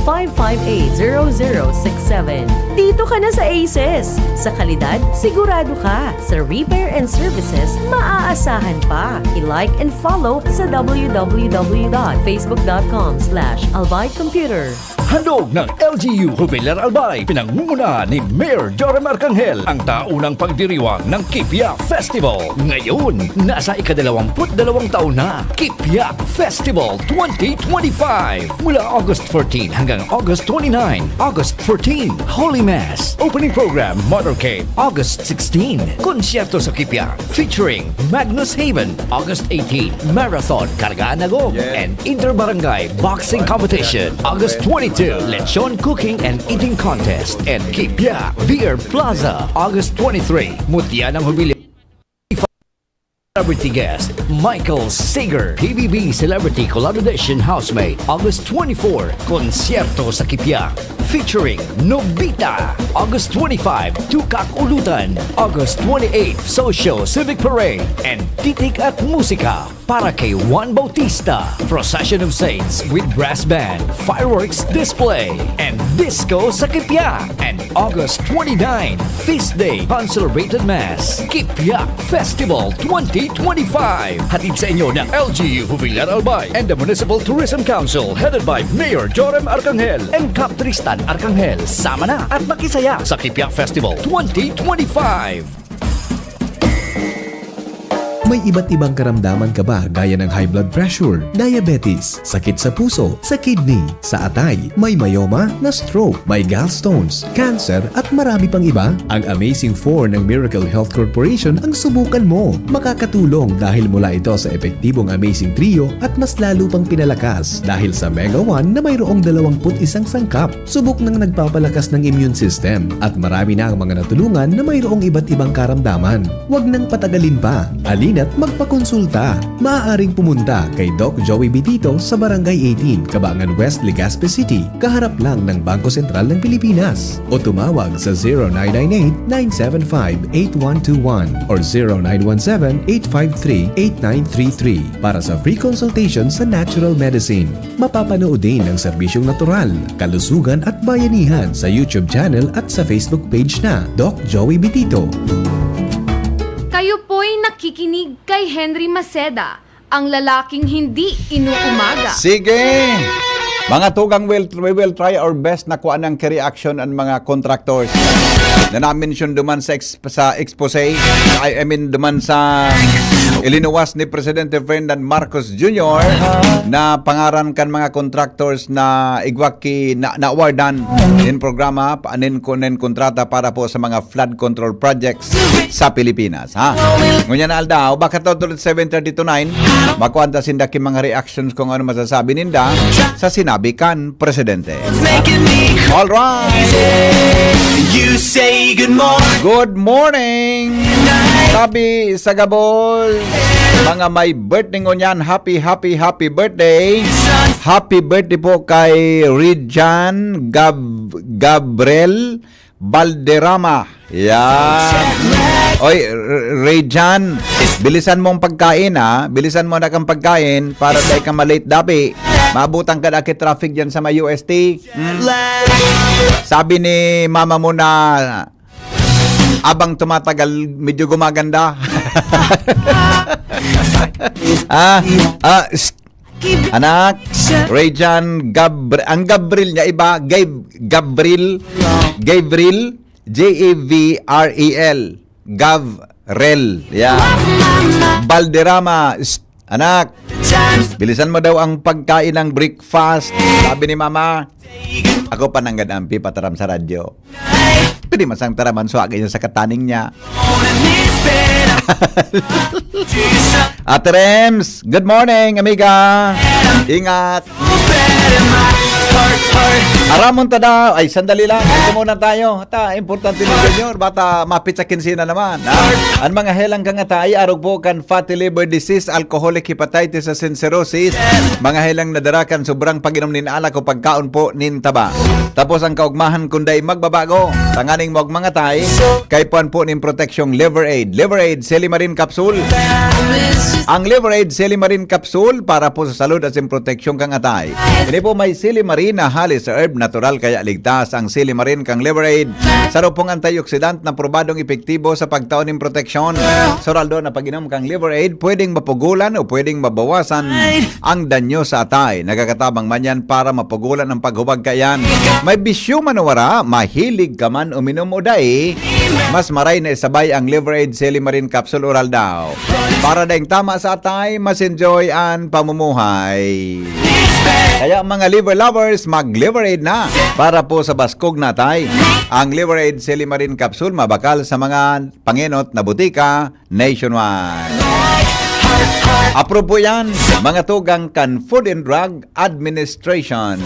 0917-558-0067. Dito ka na sa ACES. Sa kalidad, sigurado ka. Sa repair and service services, maaasahan pa. I-like and follow sa www.facebook.com/albaycomputer. Handog ng LGU Jubilar Albay, pinangunguna ni Mayor Joram Arcangel ang taunang pagdiriwang ng Kipya Festival. Ngayon, nasa ika-22 taon na, Kipya Festival 2025. Mula August 14 hanggang August 29. August 14, Holy Mass. Opening program, Motorcade. August 16, konsyerto sa Kipya featuring Magnus Haven. August 18, Marathon, Kargaan Agong, and Interbarangay Boxing Competition. August 22, Lechon Cooking and Eating Contest and Kipya Beer Plaza. August 23, Mutya ng Jubilee. Celebrity guest, Michael Sager, PBB Celebrity Collaboration Housemate. August 24, Konsyerto sa Kipya featuring Nobita. August 25, Tukak Ulutan. August 28, Social Civic Parade and Titik at Musika para kay Juan Bautista. Procession of Saints with brass band, fireworks display, and disco sa Kipya. And August 29, Feast Day, Consolidated Mass. Kipya Festival 2025. Hatid sa inyo ng LGU Jubilar Albay and the Municipal Tourism Council headed by Mayor Joram Arcangel and Cap Tristan Arcangel. Sama na at makisaya sa Kipya Festival 2025. May iba't ibang karamdaman ka ba gaya ng high blood pressure, diabetes, sakit sa puso, sa kidney, sa atay, may myoma, na stroke, may gallstones, cancer at marami pang iba? Ang Amazing 4 ng Miracle Health Corporation ang subukan mo. Makakatulong dahil mula ito sa epektibong Amazing Trio at mas lalo pang pinalakas dahil sa Mega 1 na mayroong 21 sangkap. Subok ng nagpapalakas ng immune system at marami na ang mga natulungan na mayroong iba't ibang karamdaman. Huwag nang patagalin pa. At magpakonsulta. Maaaring pumunta kay Doc Joey Bitito sa Barangay 18, Cabangan West, Legazpi City, kaharap lang ng Bangko Sentral ng Pilipinas. O tumawag sa 0998-975-8121 or 0917-853-8933 para sa free consultation sa natural medicine. Mapapanood din ang serbisyong natural, kalusugan at bayanihan sa YouTube channel at sa Facebook page na Doc Joey Bitito. Kayo po'y nakikinig kay Henry Maceda, ang lalaking hindi inuumaga. Sige! Mga tugang, we will try our best na kuha ng reaction ang mga contractors na na-mention duman sa expose. I mean duman sa ilinuwas ni Presidente Ferdinand Marcos Jr. na pangaran kan mga contractors na igwaki na-awardan in programa panin kontrata para po sa mga flood control projects sa Pilipinas. Ha? Ngunyan na aldaw, bakit daw tulad 7:30-9 makuanta sindaki mga reactions kung ano masasabi ninda sa sinabi kan Presidente. All right. You say good morning. Good morning. Sabi sa Gabol, mga may birthday ngunyan, happy birthday. Happy birthday po kay Rijan Gabriel Valderrama. Yan. Oy, Rijan, bilisan mong pagkain ha. Bilisan mo na kang pagkain para dahil ka malate dapi. Maabutang ka na traffic dyan sa may UST. Sabi ni mama mo na abang tumatagal, medyo gumaganda. Anak, Rejan ang Gabriel niya iba, Gabriel, Javrel, Gavrel. Yeah. Valderrama, anak, bilisan mo daw ang pagkain ng breakfast. Sabi ni mama, ako pananggad ampi pataram sa radyo. Pwede masang taraman so agay sa kataning niya. Ate Rems, good morning, amiga. Ingat. Aramon tada, ay sandali lang, ito muna tayo. Importante ni Junior, bata mapit sa kinsina naman. Ang mga helang kangata ay arog po kan fatty liver disease, alcoholic hepatitis, and cirrhosis. Mga helang nadarakan sobrang pag-inom nin alak o pagkaon po nin taba. Tapos ang kaugmahan kunday magbabago. Tanganing mo mga tay, kay puan po nin proteksyong Liver Aid. Liver Aid, Silimarin Capsule. Ang Liver Aid, Silimarin Capsule para po sa salud at sin proteksyon kang atay. Ini po may Silimarin na halis sa herb natural kaya ligtas ang Silimarin kang Liverade. Sarupong antioxidant na probadong epektibo sa pagtaon ng proteksyon. Soraldo na pag-inom kang Liverade, pwedeng mapugulan o pwedeng mabawasan ang danyo sa atay. Nagkakatabang man yan para mapugulan ang paghubag kayan. May bisyo manawara, mahilig ka man uminom o dai, mas maray na isabay ang Liverade Silimarin Capsule Oral daw. Para daing tama sa atay, mas enjoy ang pamumuhay. Kaya mga liver lovers, mag-Liverade na para po sa baskog natay. Ang Liverade Silimarin Capsule mabakal sa mga panginot na butika nationwide. Approve po yan, mga tugang kan Food and Drug Administration.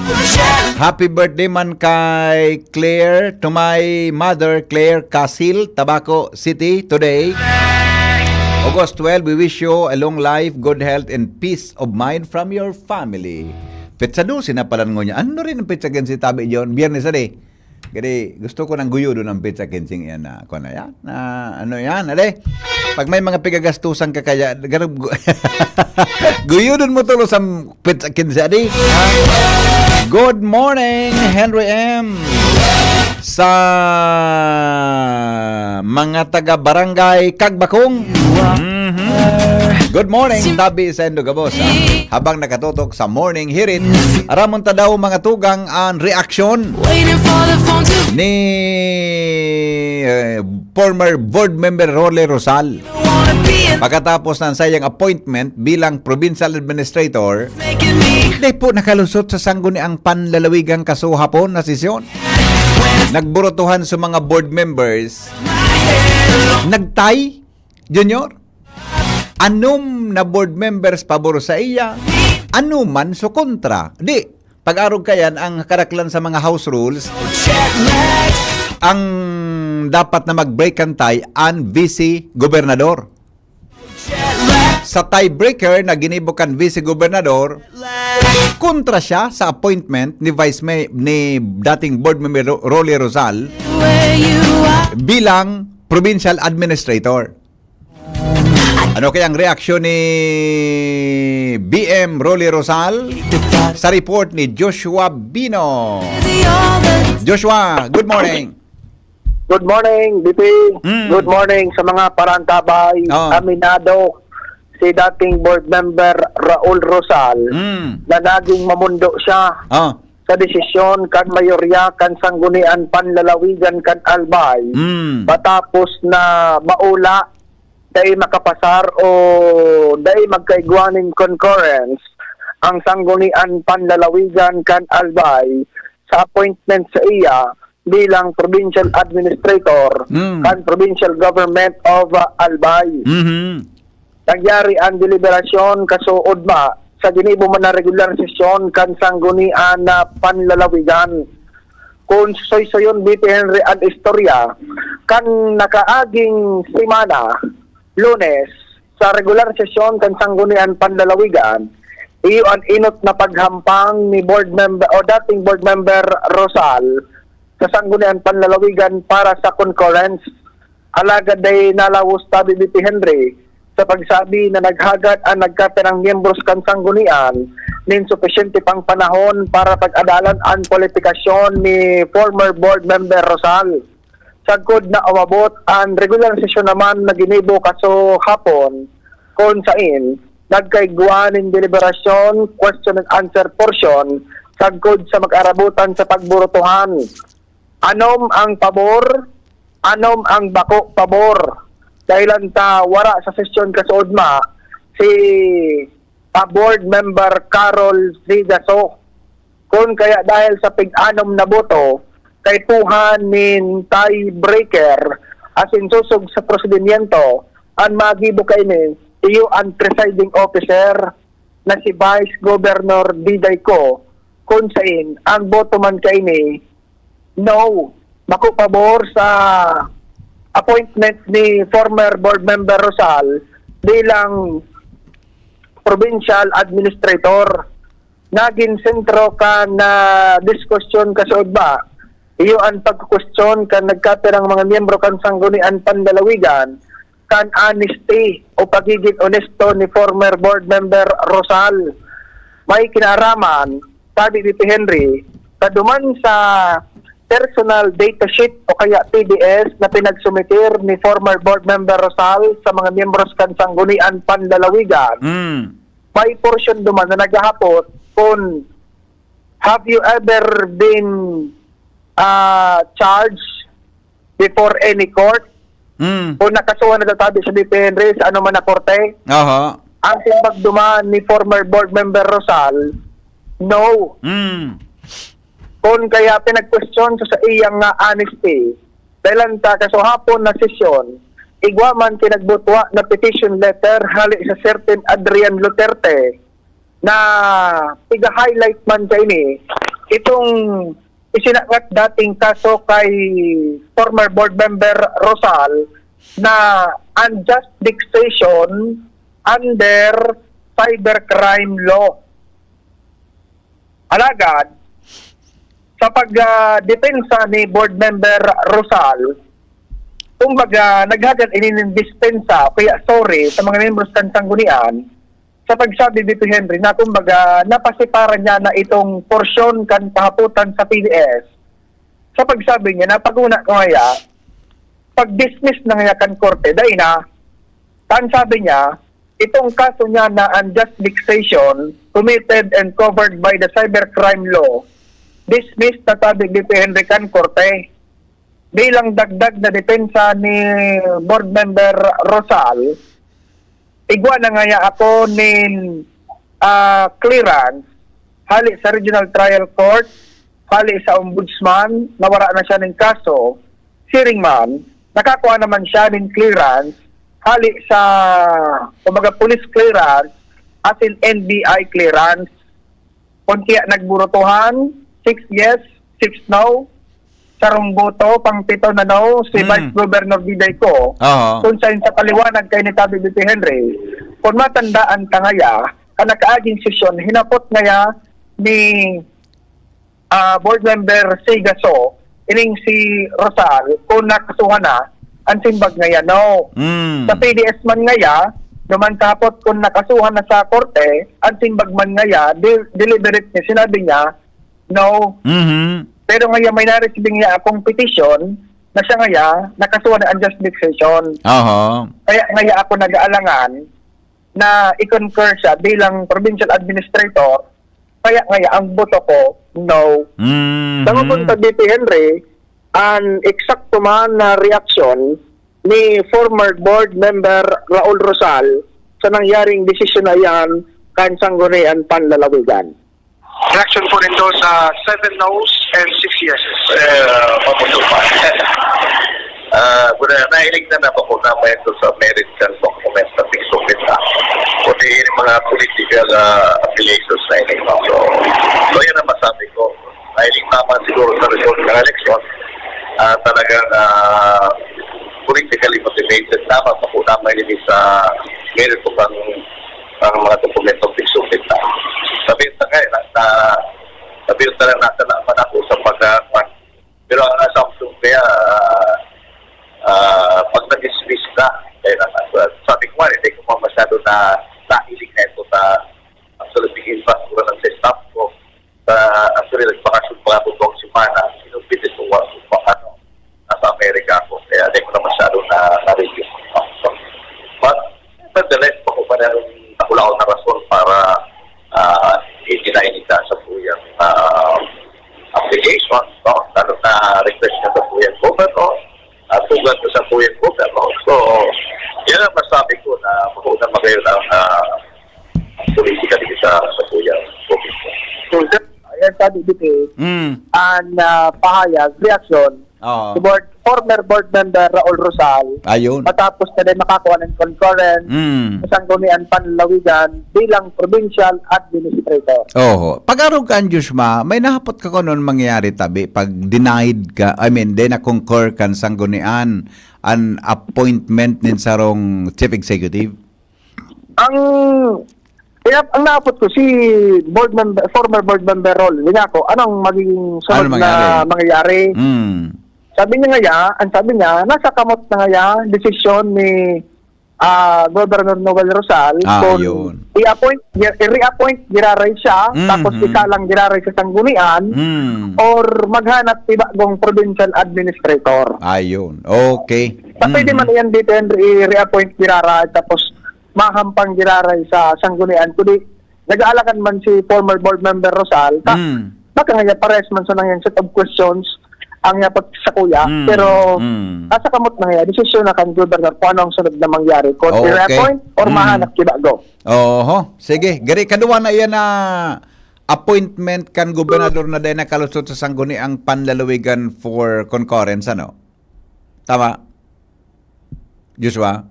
Happy birthday man kay Claire, to my mother Claire Casil, Tabaco City today. August 12, we wish you a long life, good health, and peace of mind from your family. Pizza do, sinapalan ko niya. Ano rin ang pizza kensi tabi yun? Biyernes ade. Kasi gusto ko ng guyo doon ang pizza kensing yan na. Kung na yan? Ano yan? Ade? Pag may mga pigagastusan ka kaya, guyo doon mo tulo sa pizza kensi ade. Good morning, Henry M. Sa mga taga-barangay Kagbakong. Good morning, Tabi sa Endogabos. Habang nakatutok sa morning hirit, aramon ta daw mga tugang ang reaksyon ni former board member Rolly Rosal. Pagkatapos ng sayang appointment bilang provincial administrator, di po nakalusot sa sangguniang panlalawigang kasuhapon na sesyon. Nagburotuhan sa mga board members. Nagtay, Junior. Anom na board members pabor sa iya, anuman so kontra. Di, pag-arog kayan ang karaklan sa mga house rules, ang dapat na mag-break ang tie ang vice-gobernador. Sa tiebreaker na ginibukan vice-gobernador, kontra siya sa appointment ni ni dating board member Rolly Rosal bilang provincial administrator. Ano kaya ang reaksyon ni BM Rolly Rosal sa report ni Joshua Bino? Joshua, good morning. Good morning, BP. Good morning sa mga parantabay. Aminado si dating board member Raul Rosal na naging mamundo siya sa desisyon kan mayorya kan sanggunian panlalawigan kan Albay matapos na maula dahil makapasar o dahil magkaigwaning concurrence ang sanggunian panlalawigan kan Albay sa appointment sa iya bilang provincial administrator kan provincial government of Albay. Nagyari ang deliberasyon kasuod ba sa ginibo man na regular sesyon kan sanggunian na panlalawigan. Kung soy-soyon BP Henry ang istorya kan nakaaging semana Lunes sa regular sesyon kan sanggunian panlalawigan, iyo ang inot na paghampang ni board member o dating board member Rosal sa sanggunian panlalawigan para sa concurrence. Alagad ay nalawos tabi BP Henry sa pagsabi na naghagad ang nagkaperang miyembros kan sanggunian nin sufisyente pang panahon para pag-adalan ang kwalifikasyon ni former board member Rosal. Sagkod na umabot ang regular session naman na ginibo kaso hapon kung sain nagkaigwa ng deliberasyon, question and answer portion sagkod sa mag-arabutan sa pagburutuhan. Anom ang pabor, anom ang bako pabor. Dahilan ta wara sa sesyon kasuodma si board member Carol Zigaso. Kung kaya dahil sa pig-anom na boto, kay puhan nin tiebreaker asin susog sa prosedimiento ang magibo kay ni iyo ang presiding officer na si Vice Governor Diday Ko kung sain ang boto man kay ni no mako pabor sa appointment ni former board member Rosal bilang provincial administrator. Naging sentro ka na diskusyon kasuod ba iyo ang pagkukwestiyon kan nagkaperang mga miyembro kan sanggunian panlalawigan kan honesty o pagiging honesto ni former board member Rosal. May kinaraman, sabi ni Henry, kaduman sa personal data sheet o kaya PDS na pinagsumitir ni former board member Rosal sa mga miyembros kan Sanggunian Panlalawigan, may portion duman na naghahapot kung have you ever been charged before any court? Kung nakasuhan na tatabi sa DPNR sa ano man na korte? Ang simbag duman ni former board member Rosal, no. Kung kaya pinag-question sa iyang honesty, dahil ta kasuhapon na sesyon, igwaman kinagbutwa na petition letter hali sa certain Adrian Duterte na piga-highlight man kay ni itong isinangat dating kaso kay former board member Rosal na unjust vexation under cybercrime law. Alagad, sa pagdepensa ni board member Rosal, kumbaga naghagan ininindispensa kaya sorry sa mga membros kan Sanggunian sa pagsabi dito Henry na kumbaga napasiparan niya na itong porsyon kan kahaputan sa PDS sa pagsabi niya na paguna ko ngaya pag-dismiss na ngaya kan korte dahil na tan sabi niya itong kaso niya na unjust vexation committed and covered by the cybercrime law dismissed na sabi dito Henry kan korte bilang dagdag na depensa ni board member Rosal. Igwa na nga ako nin clearance hali sa Regional Trial Court, hali sa Ombudsman, nawara na siya ng kaso. Siring man, nakakuha naman siya ng clearance hali sa kumbaga police clearance as in NBI clearance. Kung kaya nagburutuhan, 6 yes, 6 no, sarong boto, pang 7 na no, si Vice Governor Diday ko. Kung sa paliwanag kay ni Tabi Biti Henry, kung matandaan ka ngaya, kanakaaging sesyon, hinapot ngaya ni board member Sigaso, ining si Rosal, kung nakasuhan na, ang simbag ngaya, no. Sa PDS man ngaya, naman tapot kung nakasuhan na sa korte, ang simbag man ngaya, deliberate niya, sinabi niya, no. Pero ngayon may na-receiving niya akong petition na siya ngaya nakasuhan na unjust vexation. Kaya ngaya ako nag-aalangan na i-concur siya bilang provincial administrator. Kaya ngaya ang boto ko, no. Sa punta dito Henry, ang eksakto man na reaksyon ni former board member Raul Rosal sa nangyaring desisyon na yan kan Sanggunian Panlalawigan. Reaction po nito sa 7 no's and 6 yeses. Mabuto pa. Nahilig na po na may ito sa American document na fixed na. Kundi yung mga political affiliations na inig. So yan ang masabi ko. Nahilig naman siguro sa result ng election. Talagang politically motivated naman po naman yun sa meron po ang mga dokumentong fixed na. Sabihin na ngayon sabihin na lang nasa naman ako sa pagkakuan. Pero ang assumption kaya pag nag-dismiss ka, sabi ko hindi ko pa masyado na nailig na ito sa actually biging basura ng staff ko. Actually nagbakasyon pa ako itong simana, sinupitin ko nasa Amerika ako. Kaya hindi ko na masyado na-review. But nonetheless, ako pa na rin nakulaw na rason para itinainita sa puyang application, no? Lalo na request na sa puyang governor, tugan ko sa puyang governor. So, yan ang masabi ko na makunang magayon ang politika dito sa puyang governor. So, ayan sabi dito, ang pahayag, reaksyon, si former board member Raul Rosal, ayun, matapos na din makakuha ng concurrence sa Sanggunian Panlalawigan bilang provincial administrator. Pag-arog ka, Joshua, may nahapot ka ko noon mangyayari tabi pag denied ka, then na-concur kan Sanggunian an appointment nin sarong chief executive? Ang naapot ko si former board member Raul, ko, anong magiging sunod na mangyayari? Sabi niya nasa kamot na ngaya, desisyon ni Governor Noel Rosal yun. i-reappoint giraray siya tapos ikalang giraray sa sanggunian or maghanap ibang provincial administrator. Ayun. Okay. Pwede man yan dito i-reappoint giraray tapos mahampang giraray sa sanggunian kundi nag-aalakan man si former board member Rosal baka nga pares man sa nang set of questions ang yapat sa kuya, pero asa kamot na nga, desisyon na kan governor kung anong sunod na mangyari. Kung i-reappoint or mahanap kibago. Oho, sige. Gari, kaduwa na yan na appointment kan gobernador na dahil nakalusot sa sangguni ang panlalawigan for concurrence, ano? Tama? Joshua?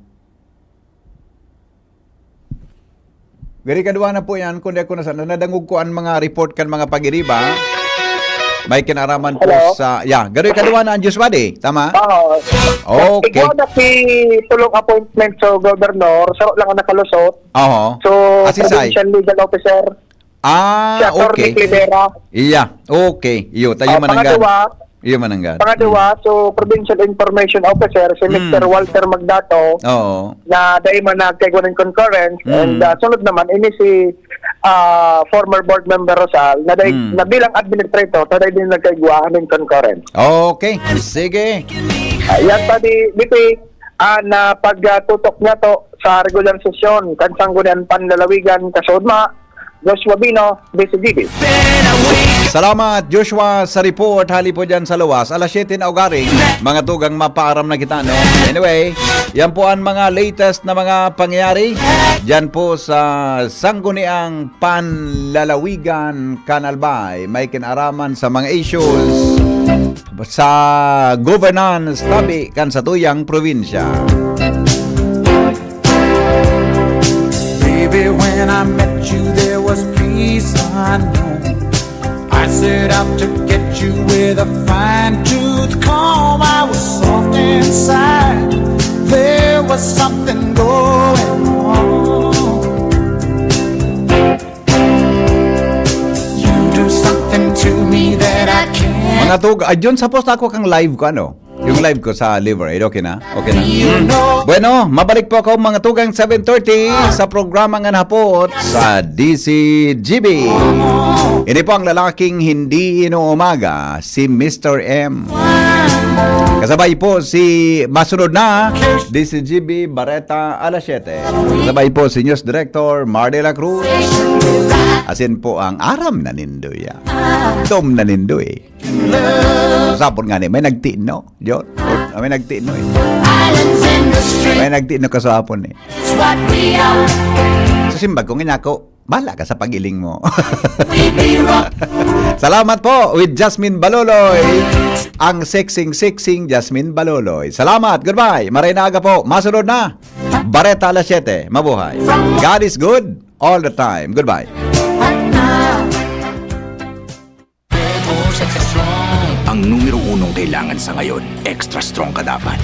Gari, kaduwa na po yan, kundi ako na sana, nadangog ko ang mga report kan mga pagiriba. May kinaraman po sa... gano'y kaduwa na ang Joshua Day. Tama? Okay. Ikaw na si tulong appointment sa governor, saro lang ang nakalusot. So, provincial legal officer. Si Atty. Clivera. Okay. Tayo mananggan. Pangalawa, so provincial information officer, si Mr. Walter Magdato, na dahil man nagkagawa ng concurrence, and sunod naman, ini si former board member Rosal, na bilang administrator, na dahil din nagkagawa ng concurrence. Okay, sige. Yan pa di na pagtutok niya to sa regular session, kansanggunian panlalawigan, kasudma, Joshua Bino, BCGB. Salamat Joshua sa report. Hali po dyan sa luwas. Alas 7 na ugaring. Mga tugang mapaaram na kita, no? Anyway, yan po ang mga latest na mga pangyayari. Dyan po sa Sangguniang Panlalawigan, Canalbay. May kinaraman sa mga issues sa governance tabi kan sa tuyang probinsya. Baby, when I met you, there was peace unknown. I set out to get you with a fine-tooth comb. I was soft inside. There was something going on. You do something to me that I can't. Mga tug, ayun, suppose ako kang live ko, ano? Yung live ko sa Liver Aid, okay na? Okay na. Bueno, mabalik po ako mga tugang 7:30 sa programa nga hapot sa DCGB. Ini po ang lalaking hindi inuumaga, si Mr. M. Kasabay po si masunod na DCGB Bareta alas 7. Kasabay po si News Director Mar de la Cruz. Asin po ang aram na nindoy. Tom na nindoy. Sapon nga ni, may nagtino. Diyon. May nagtino eh. May nagtino ka sa hapon eh. So simbag kong inako, bala ka sa pagiling mo. Salamat po with Jasmine Baloloy. Ang sexing Jasmine Baloloy. Salamat. Goodbye. Maray na aga po. Masunod na. Bareta alas 7. Mabuhay. God is good all the time. Goodbye. Ang numero 1 kailangan sa ngayon, extra strong ka dapat.